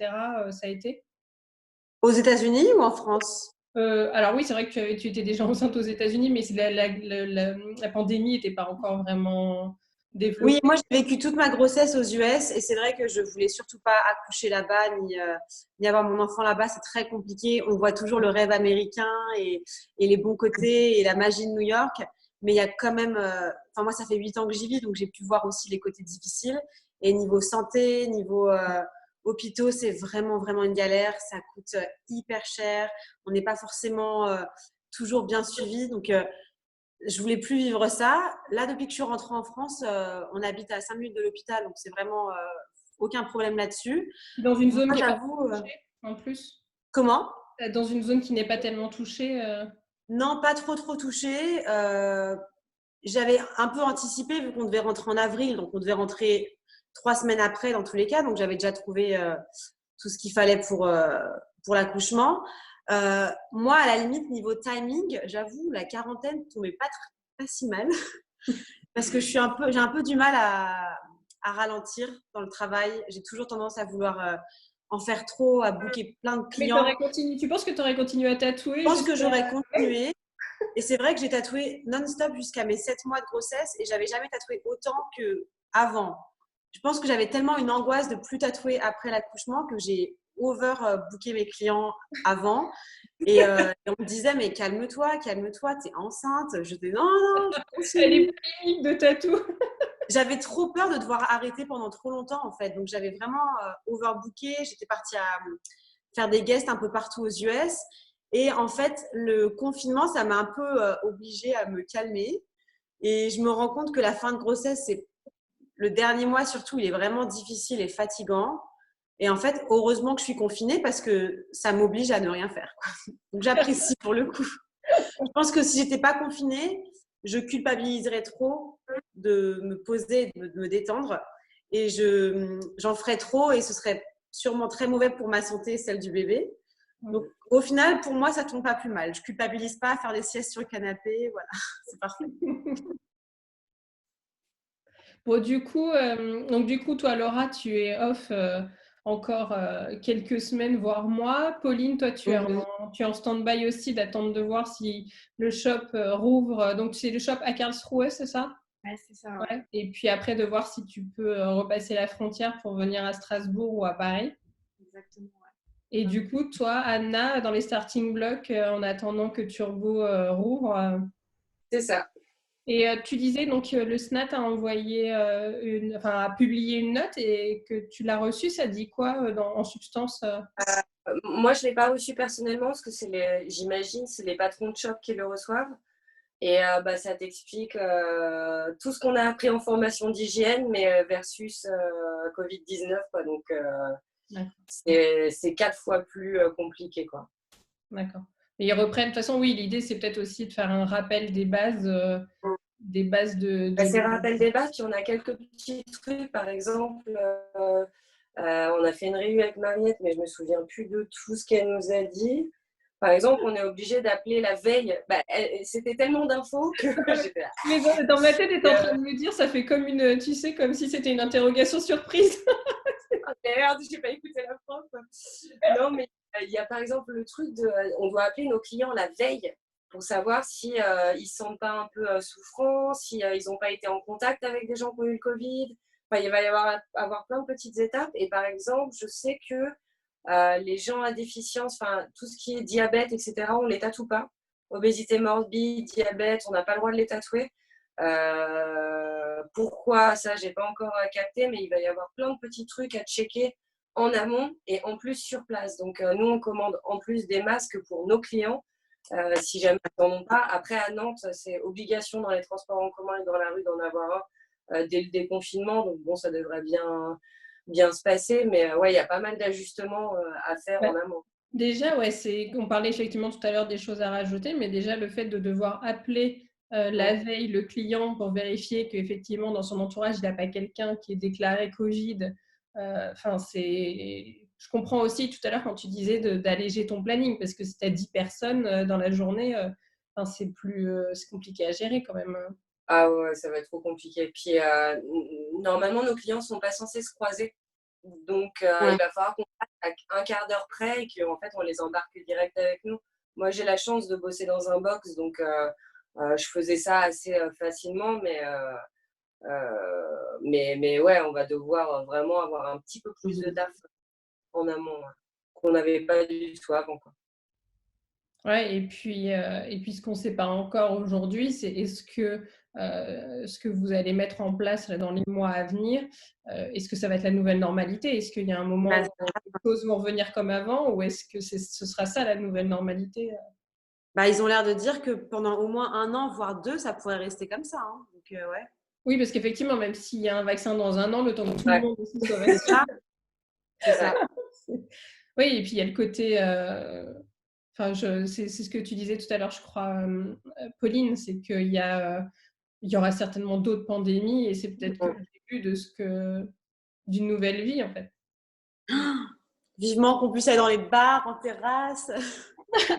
Ça a été Aux États-Unis ou en France? alors oui, c'est vrai que tu étais déjà enceinte aux États-Unis, mais la pandémie n'était pas encore vraiment Oui, développée. moi, j'ai vécu toute ma grossesse aux US et c'est vrai que je voulais surtout pas accoucher là-bas ni avoir mon enfant là-bas. C'est très compliqué. On voit toujours le rêve américain et les bons côtés et la magie de New York. Mais il y a quand même, enfin, moi, ça fait 8 ans que j'y vis, donc j'ai pu voir aussi les côtés difficiles. Et niveau santé, niveau hôpitaux, c'est vraiment, vraiment une galère. Ça coûte hyper cher. On n'est pas forcément toujours bien suivi. Donc, je voulais plus vivre ça. Là, depuis que je suis rentrée en France, on habite à 5 minutes de l'hôpital, donc c'est vraiment aucun problème là-dessus. Dans une Moi, zone qui n'est pas j'avoue. touchée, en plus. Comment? Dans une zone qui n'est pas tellement touchée. Non, pas trop touchée. J'avais un peu anticipé vu qu'on devait rentrer en avril, donc on devait rentrer 3 semaines après dans tous les cas, donc j'avais déjà trouvé tout ce qu'il fallait pour l'accouchement. Moi, à la limite, niveau timing, j'avoue, la quarantaine tombait pas si mal parce que j'ai un peu du mal à ralentir dans le travail. J'ai toujours tendance à vouloir en faire trop, à booker plein de Mais clients. tu penses que tu aurais continué à tatouer Je pense que jusqu'à... j'aurais continué. Et c'est vrai que j'ai tatoué non-stop jusqu'à mes 7 mois de grossesse et j'avais jamais tatoué autant qu'avant. Je pense que j'avais tellement une angoisse de plus tatouer après l'accouchement que j'ai booké mes clients avant. Et on me disait, mais calme-toi, t'es enceinte. Je disais, non, je Elle est continue. polémique de tatou. J'avais trop peur de devoir arrêter pendant trop longtemps, en fait. Donc, j'avais vraiment overbooké. J'étais partie à faire des guests un peu partout aux US. Et en fait, le confinement, ça m'a un peu obligée à me calmer. Et je me rends compte que la fin de grossesse, c'est le dernier mois surtout, il est vraiment difficile et fatigant. Et en fait, heureusement que je suis confinée parce que ça m'oblige à ne rien faire, quoi. Donc, j'apprécie pour le coup. Je pense que si j'étais pas confinée, je culpabiliserais trop de me poser, de me détendre. Et j'en ferais trop et ce serait sûrement très mauvais pour ma santé et celle du bébé. Donc, au final, pour moi, ça tombe pas plus mal. Je culpabilise pas à faire des siestes sur le canapé. Voilà, c'est parfait. Bon, du coup, toi, Laura, tu es off encore quelques semaines, voire mois. Pauline, toi, tu es en stand-by aussi, d'attendre de voir si le shop rouvre. Donc, c'est le shop à Karlsruhe, c'est ça? Ouais, c'est ça. Ouais. Ouais. Et puis après, de voir si tu peux repasser la frontière pour venir à Strasbourg ou à Paris. Exactement. Ouais. Et du coup, toi, Anna, dans les starting blocks, en attendant que Turbo rouvre. C'est ça. Et tu disais donc le SNAT a envoyé a publié une note et que tu l'as reçue. Ça dit quoi en substance Moi, je ne l'ai pas reçu personnellement parce que j'imagine, c'est les patrons de shop qui le reçoivent. Et ça t'explique tout ce qu'on a appris en formation d'hygiène, mais versus Covid-19, quoi. Donc, c'est 4 fois plus compliqué, quoi. D'accord. Et ils reprennent. De toute façon, oui, l'idée, c'est peut-être aussi de faire un rappel des bases des bases de Ces rappels des bases, puis on a quelques petits trucs. Par exemple, on a fait une réunion avec Mariette, mais je ne me souviens plus de tout ce qu'elle nous a dit. Par exemple, on est obligé d'appeler la veille. C'était tellement d'infos que j'étais là. Mais dans ma tête, tu es en train de me dire, ça fait comme une, tu sais, comme si c'était une interrogation surprise. Oh, merde, j'ai pas écouté la fin. Non, mais il y a par exemple le truc de, on doit appeler nos clients la veille pour savoir si ils se sentent pas un peu souffrants, si ils n'ont pas été en contact avec des gens qui ont eu le Covid. Enfin, il va y avoir plein de petites étapes. Et par exemple, je sais que les gens à déficience, enfin tout ce qui est diabète, etc., on les tatoue pas. Obésité morbide, diabète, on n'a pas le droit de les tatouer. Pourquoi ça, j'ai pas encore capté, mais il va y avoir plein de petits trucs à checker en amont et en plus sur place. Donc nous, on commande en plus des masques pour nos clients, si jamais ils n'en ont pas. Après, à Nantes, c'est obligation dans les transports en commun et dans la rue d'en avoir un dès le déconfinement. Donc bon, ça devrait bien se passer, mais ouais, il y a pas mal d'ajustements à faire en amont. Déjà, ouais, on parlait effectivement tout à l'heure des choses à rajouter, mais déjà le fait de devoir appeler la veille le client pour vérifier qu'effectivement dans son entourage il n'a pas quelqu'un qui est déclaré Covid. Enfin, je comprends aussi tout à l'heure quand tu disais d'alléger ton planning, parce que si tu as 10 personnes dans la journée, c'est compliqué à gérer quand même. Ah ouais, ça va être trop compliqué. Puis normalement, nos clients ne sont pas censés se croiser. Donc, il va falloir qu'on fasse à un quart d'heure près et qu'en fait, on les embarque direct avec nous. Moi, j'ai la chance de bosser dans un box, donc je faisais ça assez facilement. Mais ouais, on va devoir vraiment avoir un petit peu plus de taf en amont, qu'on n'avait pas du tout avant, quoi. Ouais, et puis ce qu'on ne sait pas encore aujourd'hui, c'est ce que vous allez mettre en place là, dans les mois à venir, est-ce que ça va être la nouvelle normalité? Est-ce qu'il y a un moment où les choses vont revenir comme avant, ou est-ce que ce sera ça la nouvelle normalité? Ils ont l'air de dire que pendant au moins 1 an, voire 2, ça pourrait rester comme ça. Hein. Donc, ouais. Oui, parce qu'effectivement, même s'il y a un vaccin dans 1 an, le temps que tout le monde aussi soit vacciné. C'est ça. Oui, et puis il y a le côté… c'est ce que tu disais tout à l'heure, je crois, Pauline, c'est qu'il y aura certainement d'autres pandémies et c'est peut-être que le début d'une nouvelle vie, en fait. Vivement qu'on puisse aller dans les bars, en terrasse.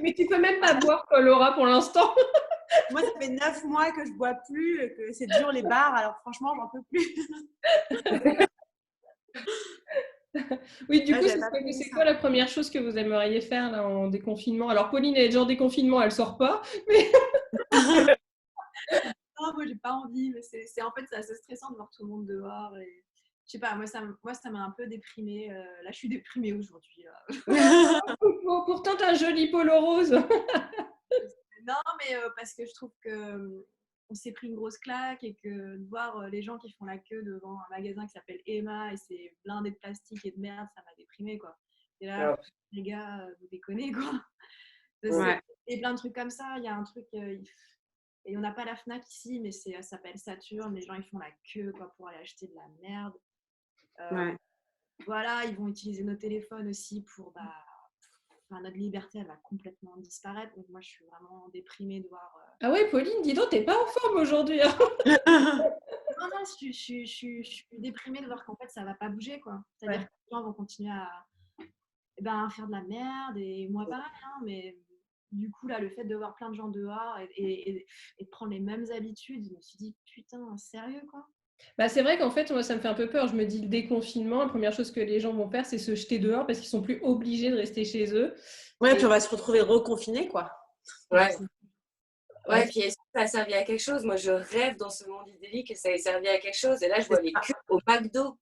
Mais tu peux même pas boire, toi, Laura, pour l'instant. Moi, ça fait 9 mois que je bois plus, que c'est dur les bars, alors franchement, j'en peux plus. Oui, du coup, c'est quoi la première chose que vous aimeriez faire là, en déconfinement? Alors, Pauline, elle est déjà en déconfinement, elle sort pas. Mais… Non, moi, j'ai pas envie, mais en fait, c'est assez stressant de voir tout le monde dehors. Et je sais pas, moi, ça m'a un peu déprimée. Là, je suis déprimée aujourd'hui. Pourtant, t'as un joli polo rose. Non, mais parce que je trouve que on s'est pris une grosse claque et que de voir les gens qui font la queue devant un magasin qui s'appelle Emma et c'est blindé de plastique et de merde, ça m'a déprimée, quoi. Et là, les gars, vous déconnez, quoi. Et plein de trucs comme ça. Il y a un truc, et on n'a pas la Fnac ici, mais ça s'appelle Saturne. Les gens, ils font la queue, quoi, pour aller acheter de la merde. Voilà, ils vont utiliser nos téléphones aussi pour… notre liberté, elle va complètement disparaître. Donc, moi, je suis vraiment déprimée de voir… Ah ouais, Pauline, dis donc, t'es pas en forme aujourd'hui. Hein. Non, je suis déprimée de voir qu'en fait, ça va pas bouger, quoi. C'est-à-dire que les gens vont continuer à faire de la merde, et moi pareil, hein, mais du coup, là, le fait de voir plein de gens dehors et de prendre les mêmes habitudes, je me suis dit, putain, sérieux, quoi. C'est vrai qu'en fait, moi, ça me fait un peu peur. Je me dis, le déconfinement, la première chose que les gens vont faire, c'est se jeter dehors parce qu'ils sont plus obligés de rester chez eux. Ouais, puis on va se retrouver reconfinés, quoi. Ouais, puis est-ce que ça a servi à quelque chose? Moi, je rêve dans ce monde idyllique que ça ait servi à quelque chose. Et là, je vois les queues au McDo.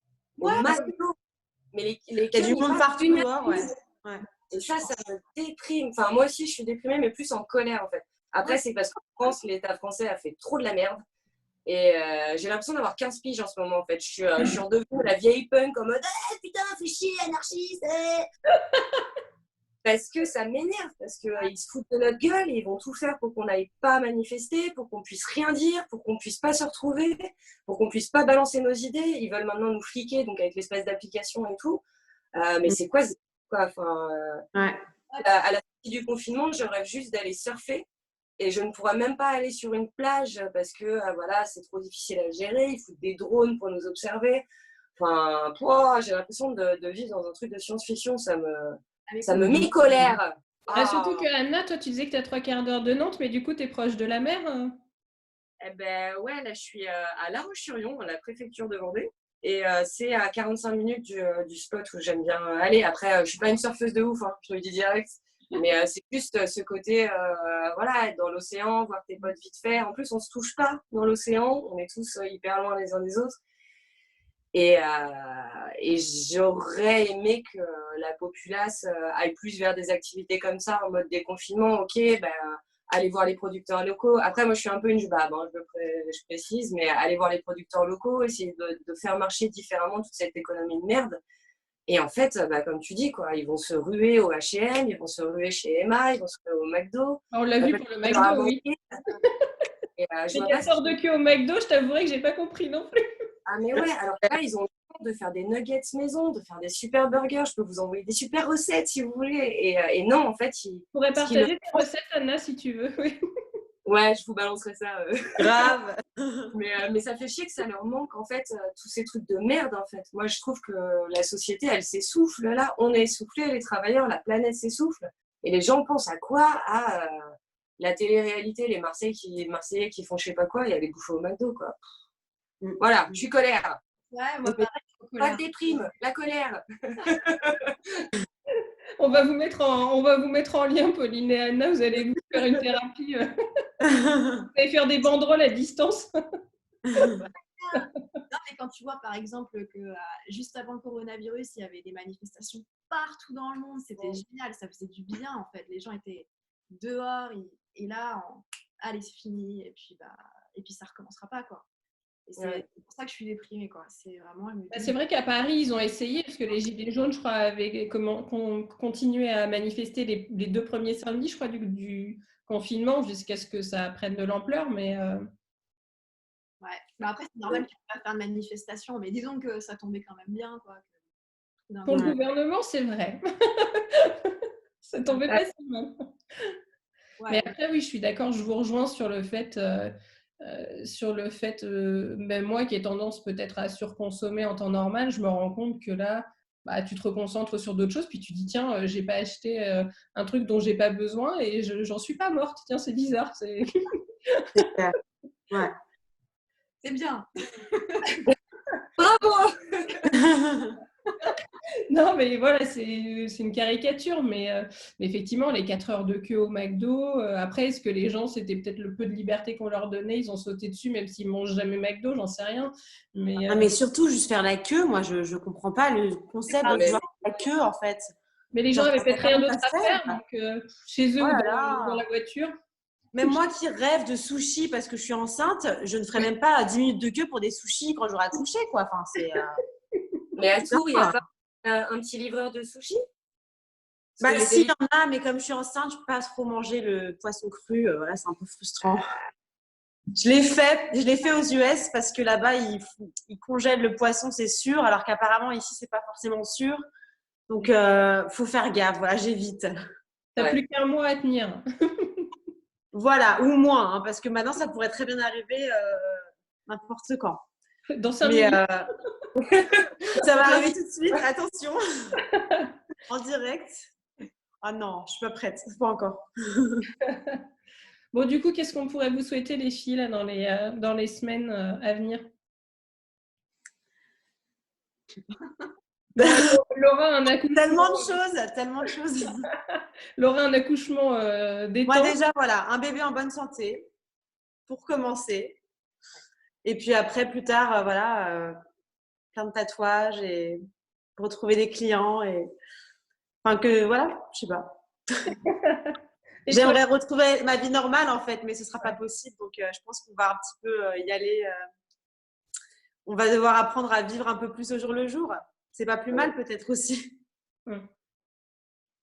Mais les il y a du monde partout dehors, ouais. Et ça me déprime. Enfin, moi aussi, je suis déprimée, mais plus en colère, en fait. Après, c'est parce qu'en France, l'État français a fait trop de la merde. Et j'ai l'impression d'avoir 15 piges en ce moment, en fait. Je suis redevenue la vieille punk en mode « putain, fais chier, anarchiste !» Parce que ça m'énerve, parce qu'ils se foutent de notre gueule et ils vont tout faire pour qu'on n'aille pas manifester, pour qu'on puisse rien dire, pour qu'on puisse pas se retrouver, pour qu'on puisse pas balancer nos idées. Ils veulent maintenant nous fliquer, donc avec l'espèce d'application et tout. Mais c'est quoi enfin, à la sortie du confinement, je rêve juste d'aller surfer et je ne pourrais même pas aller sur une plage parce que voilà, c'est trop difficile à gérer, il faut des drones pour nous observer. Enfin, j'ai l'impression de vivre dans un truc de science-fiction, ça me met colère. Surtout que Anna, toi, tu disais que tu as 3/4 d'heure de Nantes, mais du coup, tu es proche de la mer. Eh ben ouais, là je suis à La Roche-sur-Yon, dans la préfecture de Vendée. Et c'est à 45 minutes du spot où j'aime bien aller. Après, je suis pas une surfeuse de ouf, hein, je te le dis direct. Mais c'est juste ce côté, voilà, être dans l'océan, voir tes potes vite fait. En plus, on se touche pas dans l'océan, on est tous hyper loin les uns des autres. Et j'aurais aimé que la populace aille plus vers des activités comme ça, en mode déconfinement. Ok, ben, aller voir les producteurs locaux. Après, moi, je suis un peu une jubabe, hein, je précise, mais aller voir les producteurs locaux, essayer de faire marcher différemment toute cette économie de merde. Et en fait, bah, comme tu dis, quoi, ils vont se ruer au H&M, ils vont se ruer chez Emma, ils vont se ruer au McDo. On l'a vu pour le McDo, oui. Et, les 4 heures de queue au McDo, je t'avouerai que j'ai pas compris non plus. Ah mais ouais, alors là, ils ont le temps de faire des nuggets maison, de faire des super burgers. Je peux vous envoyer des super recettes si vous voulez. Et non, en fait, Tu pourrais partager tes recettes, Anna, si tu veux. Oui. Ouais, je vous balancerai ça. Grave. Mais ça fait chier que ça leur manque, en fait, tous ces trucs de merde, en fait. Moi, je trouve que la société, elle s'essouffle. Là, on est essoufflés, les travailleurs, la planète s'essouffle. Et les gens pensent à quoi? À la télé-réalité, les Marseillais qui font je sais pas quoi, et aller bouffer au McDo, quoi. Voilà, je suis colère. Ouais, moi pareil. Pas de déprime, la colère. On va vous mettre en lien, Pauline et Anna. Vous allez vous faire une thérapie. Vous allez faire des banderoles à distance. Non, mais quand tu vois par exemple que juste avant le coronavirus, il y avait des manifestations partout dans le monde, c'était génial, ça faisait du bien en fait. Les gens étaient dehors et là, allez, c'est fini et puis ça recommencera pas quoi. Et c'est pour ça que je suis déprimée quoi. C'est vraiment. C'est vrai qu'à Paris, ils ont essayé parce que les Gilets jaunes, je crois, avaient continué à manifester les 2 premiers samedis, je crois, du confinement jusqu'à ce que ça prenne de l'ampleur, mais. Ouais, mais après, c'est normal qu'il ne pas faire de manifestation, mais disons que ça tombait quand même bien. Quoi. Pour le gouvernement, c'est vrai. Ça tombait pas si mal. Ouais. Mais après, oui, je suis d'accord, je vous rejoins sur le fait, même moi qui ai tendance peut-être à surconsommer en temps normal, je me rends compte que là, bah, tu te reconcentres sur d'autres choses, puis tu dis, tiens, j'ai pas acheté un truc dont j'ai pas besoin et j'en suis pas morte. Tiens, c'est bizarre. C'est clair. Ouais. C'est bien. Bravo. Non, mais voilà, c'est une caricature, mais effectivement, les 4 heures de queue au McDo, après, est-ce que les gens, c'était peut-être le peu de liberté qu'on leur donnait, ils ont sauté dessus, même s'ils mangent jamais McDo, j'en sais rien. Mais surtout, juste faire la queue, moi, je comprends pas le concept de vouloir faire la queue, en fait. Mais les gens avaient peut-être rien d'autre à faire, donc chez eux ou dans la voiture. Même moi qui rêve de sushis parce que je suis enceinte, je ne ferai même pas 10 minutes de queue pour des sushis quand j'aurai accouché, quoi. Enfin, c'est. Mais à tout, il n'y a pas un petit livreur de sushis? Bah, si, il y en a, mais comme je suis enceinte, je ne peux pas trop manger le poisson cru. Voilà, c'est un peu frustrant. Je l'ai fait aux US parce que là-bas, ils congèlent le poisson, c'est sûr, alors qu'apparemment, ici, c'est pas forcément sûr. Donc, faut faire gaffe. Voilà, j'évite. T'as plus qu'un mois à tenir. Voilà, ou moins, hein, parce que maintenant, ça pourrait très bien arriver n'importe quand. Dans 5 minutes. Ça va arriver tout de suite, attention. En direct. Ah non, je suis pas prête, pas encore. Bon, du coup, qu'est-ce qu'on pourrait vous souhaiter, les filles, là, dans les semaines à venir? Laura, un accouchement. Tellement de choses. Laura, un accouchement détente. Moi, déjà, voilà, un bébé en bonne santé, pour commencer. Et puis après, plus tard, plein de tatouages et retrouver des clients. Enfin, voilà, je sais pas. J'aimerais retrouver ma vie normale, en fait, mais ce sera pas possible. Donc, je pense qu'on va un petit peu y aller. On va devoir apprendre à vivre un peu plus au jour le jour. C'est pas plus mal, peut-être aussi.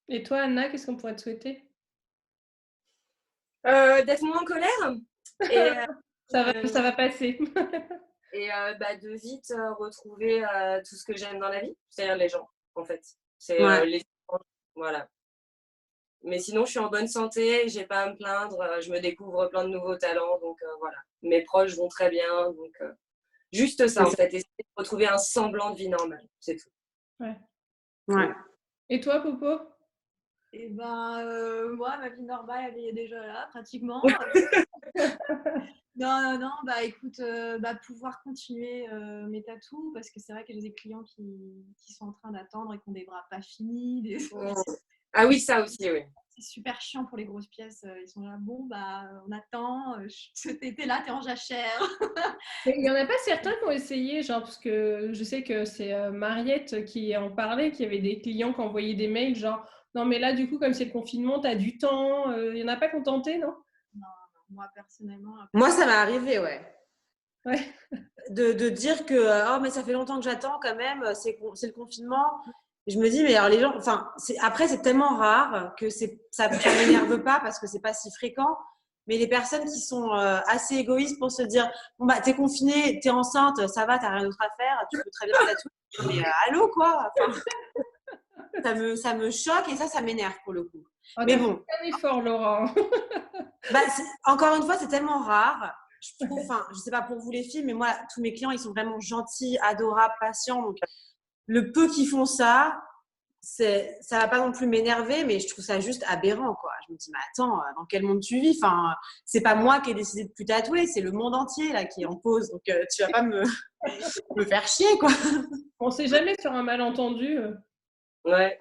Et toi, Anna, qu'est-ce qu'on pourrait te souhaiter? D'être moins en colère. Et, ça va passer. Et de vite retrouver tout ce que j'aime dans la vie, c'est-à-dire les gens, en fait. C'est les gens, voilà. Mais sinon, je suis en bonne santé, j'ai pas à me plaindre, je me découvre plein de nouveaux talents, donc voilà. Mes proches vont très bien, donc juste ça en fait, essayer de retrouver un semblant de vie normale, c'est tout. Ouais. Ouais. Et toi, Popo? Et ben, moi, ma vie normale, elle est déjà là, pratiquement. Non, bah écoute, pouvoir continuer mes tatous, parce que c'est vrai que j'ai des clients qui sont en train d'attendre et qui ont des bras pas finis. Ah oui, ça aussi, oui. C'est super chiant pour les grosses pièces. Ils sont là, bon, bah on attend, t'es là, t'es en jachère. Mais il n'y en a pas certains qui ont essayé, genre, parce que je sais que c'est Mariette qui en parlait, qui avait des clients qui envoyaient des mails, genre, non, mais là, du coup, comme c'est le confinement, tu as du temps. Il n'y en a pas qui ont tenté, non? Non, moi personnellement. Moi, ça m'est arrivé, ouais. Ouais. De dire que oh, mais ça fait longtemps que j'attends quand même, c'est le confinement. Et je me dis, mais alors les gens, enfin, après, c'est tellement rare que ça m'énerve pas parce que c'est pas si fréquent. Mais les personnes qui sont assez égoïstes pour se dire, bon, bah, t'es confinée, t'es enceinte, ça va, t'as rien d'autre à faire, tu peux très bien te tatouer. Mais allô, quoi. Enfin, ça me choque et ça m'énerve pour le coup. Oh, mais t'as bon. fait un effort, Laura. Bah, encore une fois, c'est tellement rare. Je trouve, enfin, je sais pas pour vous les filles, mais moi, tous mes clients, ils sont vraiment gentils, adorables, patients. Donc, le peu qu'ils font ça, ça va pas non plus m'énerver, mais je trouve ça juste aberrant, quoi. Je me dis, mais attends, dans quel monde tu vis? Enfin, c'est pas moi qui ai décidé de plus tatouer, c'est le monde entier là qui est en pause. Donc, tu vas pas me faire chier, quoi. On sait jamais sur un malentendu. Ouais.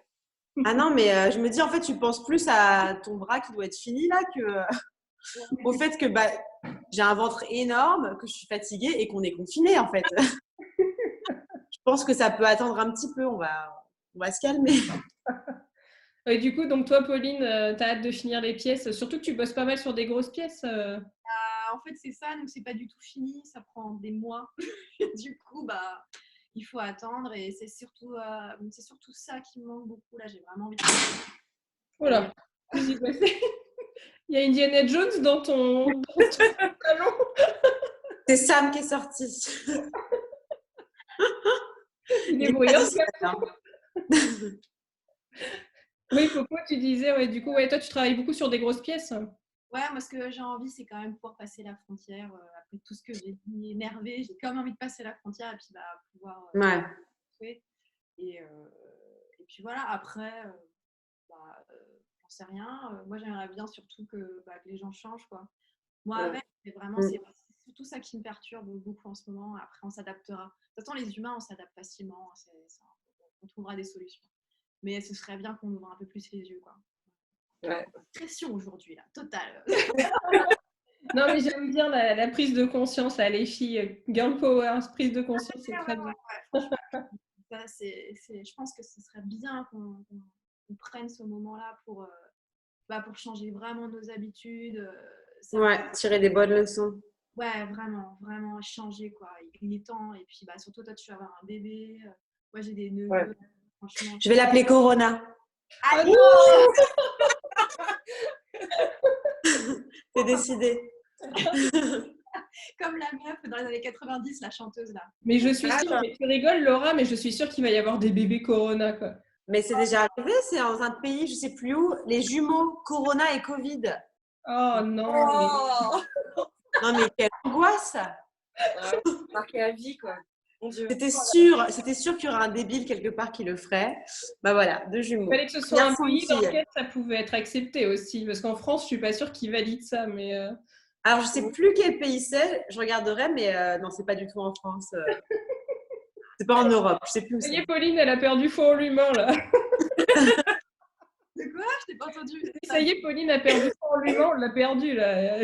Ah non, mais je me dis, en fait, tu penses plus à ton bras qui doit être fini là que au fait que bah, j'ai un ventre énorme, que je suis fatiguée et qu'on est confiné, en fait. Je pense que ça peut attendre un petit peu. On va se calmer. Et du coup, donc toi, Pauline, t'as hâte de finir les pièces. Surtout que tu bosses pas mal sur des grosses pièces. En fait, c'est ça, donc c'est pas du tout fini, ça prend des mois. Du coup, bah, il faut attendre et c'est surtout ça qui me manque beaucoup. Là, j'ai vraiment envie de. Voilà. Il y a Indiana Jones dans ton salon. C'est Sam qui est sorti. Il est Il est pas bruyant. d'ici, hein. Oui, Popo, tu disais, ouais, du coup, ouais, toi, tu travailles beaucoup sur des grosses pièces. Ouais, moi, ce que j'ai envie, c'est quand même pouvoir passer la frontière. Après tout ce que j'ai dit énervé, j'ai quand même envie de passer la frontière et puis bah, pouvoir Ouais. jouer. Et puis voilà, après, j'en sais rien. Moi, j'aimerais bien surtout que les gens changent, quoi. Moi, avec, c'est vraiment, c'est surtout ça qui me perturbe beaucoup en ce moment. Après, on s'adaptera. De toute façon, les humains, on s'adapte facilement. On trouvera des solutions. Mais ce serait bien qu'on ouvre un peu plus les yeux, quoi. Ouais. Pression aujourd'hui, là, totale. Non, mais j'aime bien la prise de conscience, là, les filles. Girl power, prise de conscience, c'est très bien. Ça, je pense que ce serait bien qu'on prenne ce moment-là pour changer vraiment nos habitudes. Ouais, tirer des bonnes leçons. Ouais, vraiment, vraiment changer, quoi. Il est temps. Et puis, surtout, toi, tu vas avoir un bébé. Moi, j'ai des neveux. Ouais. Franchement. Je vais l'appeler Corona. Ah non. C'est décidé. Comme la meuf dans les années 90, la chanteuse, là. Mais je suis sûre, mais tu rigoles, Laura, mais je suis sûre qu'il va y avoir des bébés Corona, quoi. Mais c'est déjà arrivé, c'est dans un pays, je sais plus où, les jumeaux Corona et Covid. Oh non. Oh Non mais quelle angoisse! Ouais, marqué à vie, quoi. Mon Dieu. C'était sûr qu'il y aurait un débile quelque part qui le ferait. Bah voilà, deux jumeaux. Il fallait que ce soit un Garçon et pays dans fille. lequel ça pouvait être accepté aussi, parce qu'en France, je suis pas sûre qu'ils valident ça, mais. Alors je sais plus quel pays c'est, je regarderai, mais non, c'est pas du tout en France. C'est pas en Europe, je sais plus où Ça y c'est. est, Pauline, elle a perdu foi en l'humain, là. De quoi? Je t'ai pas entendu. Ça y est, Pauline a perdu foi en l'humain, on l'a perdu, là.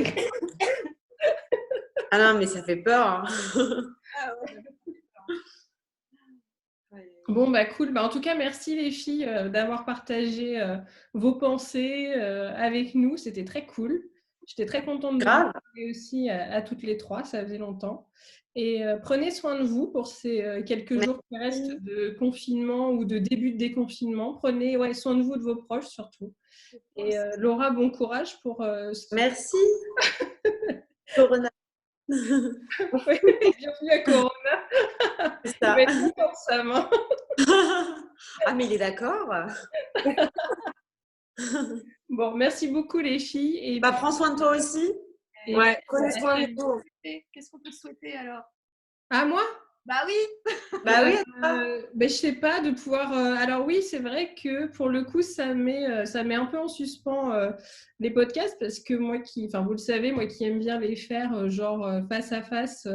Ah non, mais ça fait peur. Hein. Ah ouais. Bon, bah cool. Bah, en tout cas, merci les filles d'avoir partagé vos pensées avec nous. C'était très cool. J'étais très contente de vous Grave. parler aussi à toutes les trois. Ça faisait longtemps. Et prenez soin de vous pour ces quelques jours qui restent de confinement ou de début de déconfinement. Prenez soin de vous, de vos proches surtout. Et Laura, bon courage pour ce qui... Merci. Corona. Bienvenue à Corona. C'est Il ça. va être content, Sam, hein. Ah mais il est d'accord. Bon, merci beaucoup les filles. Et Bah, prends soin de toi aussi. Ouais, prenez soin de vous. Qu'est-ce qu'on peut te souhaiter alors? à moi? Bah oui. Bah oui. Ben, je sais pas, de pouvoir. Alors oui, c'est vrai que pour le coup, ça met un peu en suspens les podcasts parce que enfin vous le savez, moi qui aime bien les faire face à face,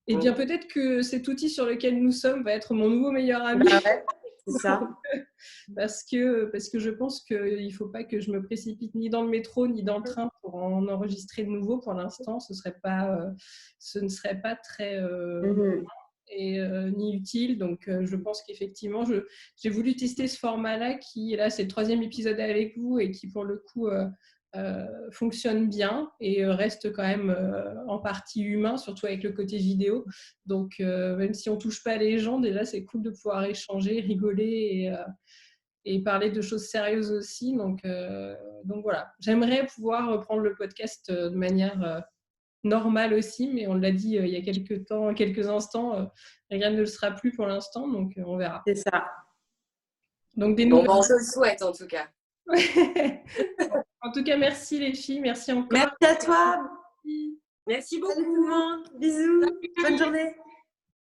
et bien peut-être que cet outil sur lequel nous sommes va être mon nouveau meilleur ami. Bah ouais, c'est ça. Parce que je pense qu'il ne faut pas que je me précipite ni dans le métro ni dans le train pour en enregistrer de nouveau. Pour l'instant, ce ne serait pas très ni utile. Donc, je pense qu'effectivement, j'ai voulu tester ce format-là qui, là, c'est le 3e épisode avec vous et qui, pour le coup, fonctionne bien et reste quand même en partie humain, surtout avec le côté vidéo. Donc, même si on ne touche pas les gens, déjà, c'est cool de pouvoir échanger, rigoler et parler de choses sérieuses aussi. Donc voilà, j'aimerais pouvoir reprendre le podcast de manière normale aussi, mais on l'a dit il y a quelques instants, rien ne le sera plus pour l'instant, donc on verra. C'est ça. Donc des Bon, nouvelles. on te le souhaite en tout cas. En tout cas, merci les filles, merci encore. Merci à toi. Merci beaucoup. Salut tout le monde. Bisous. Bonne journée.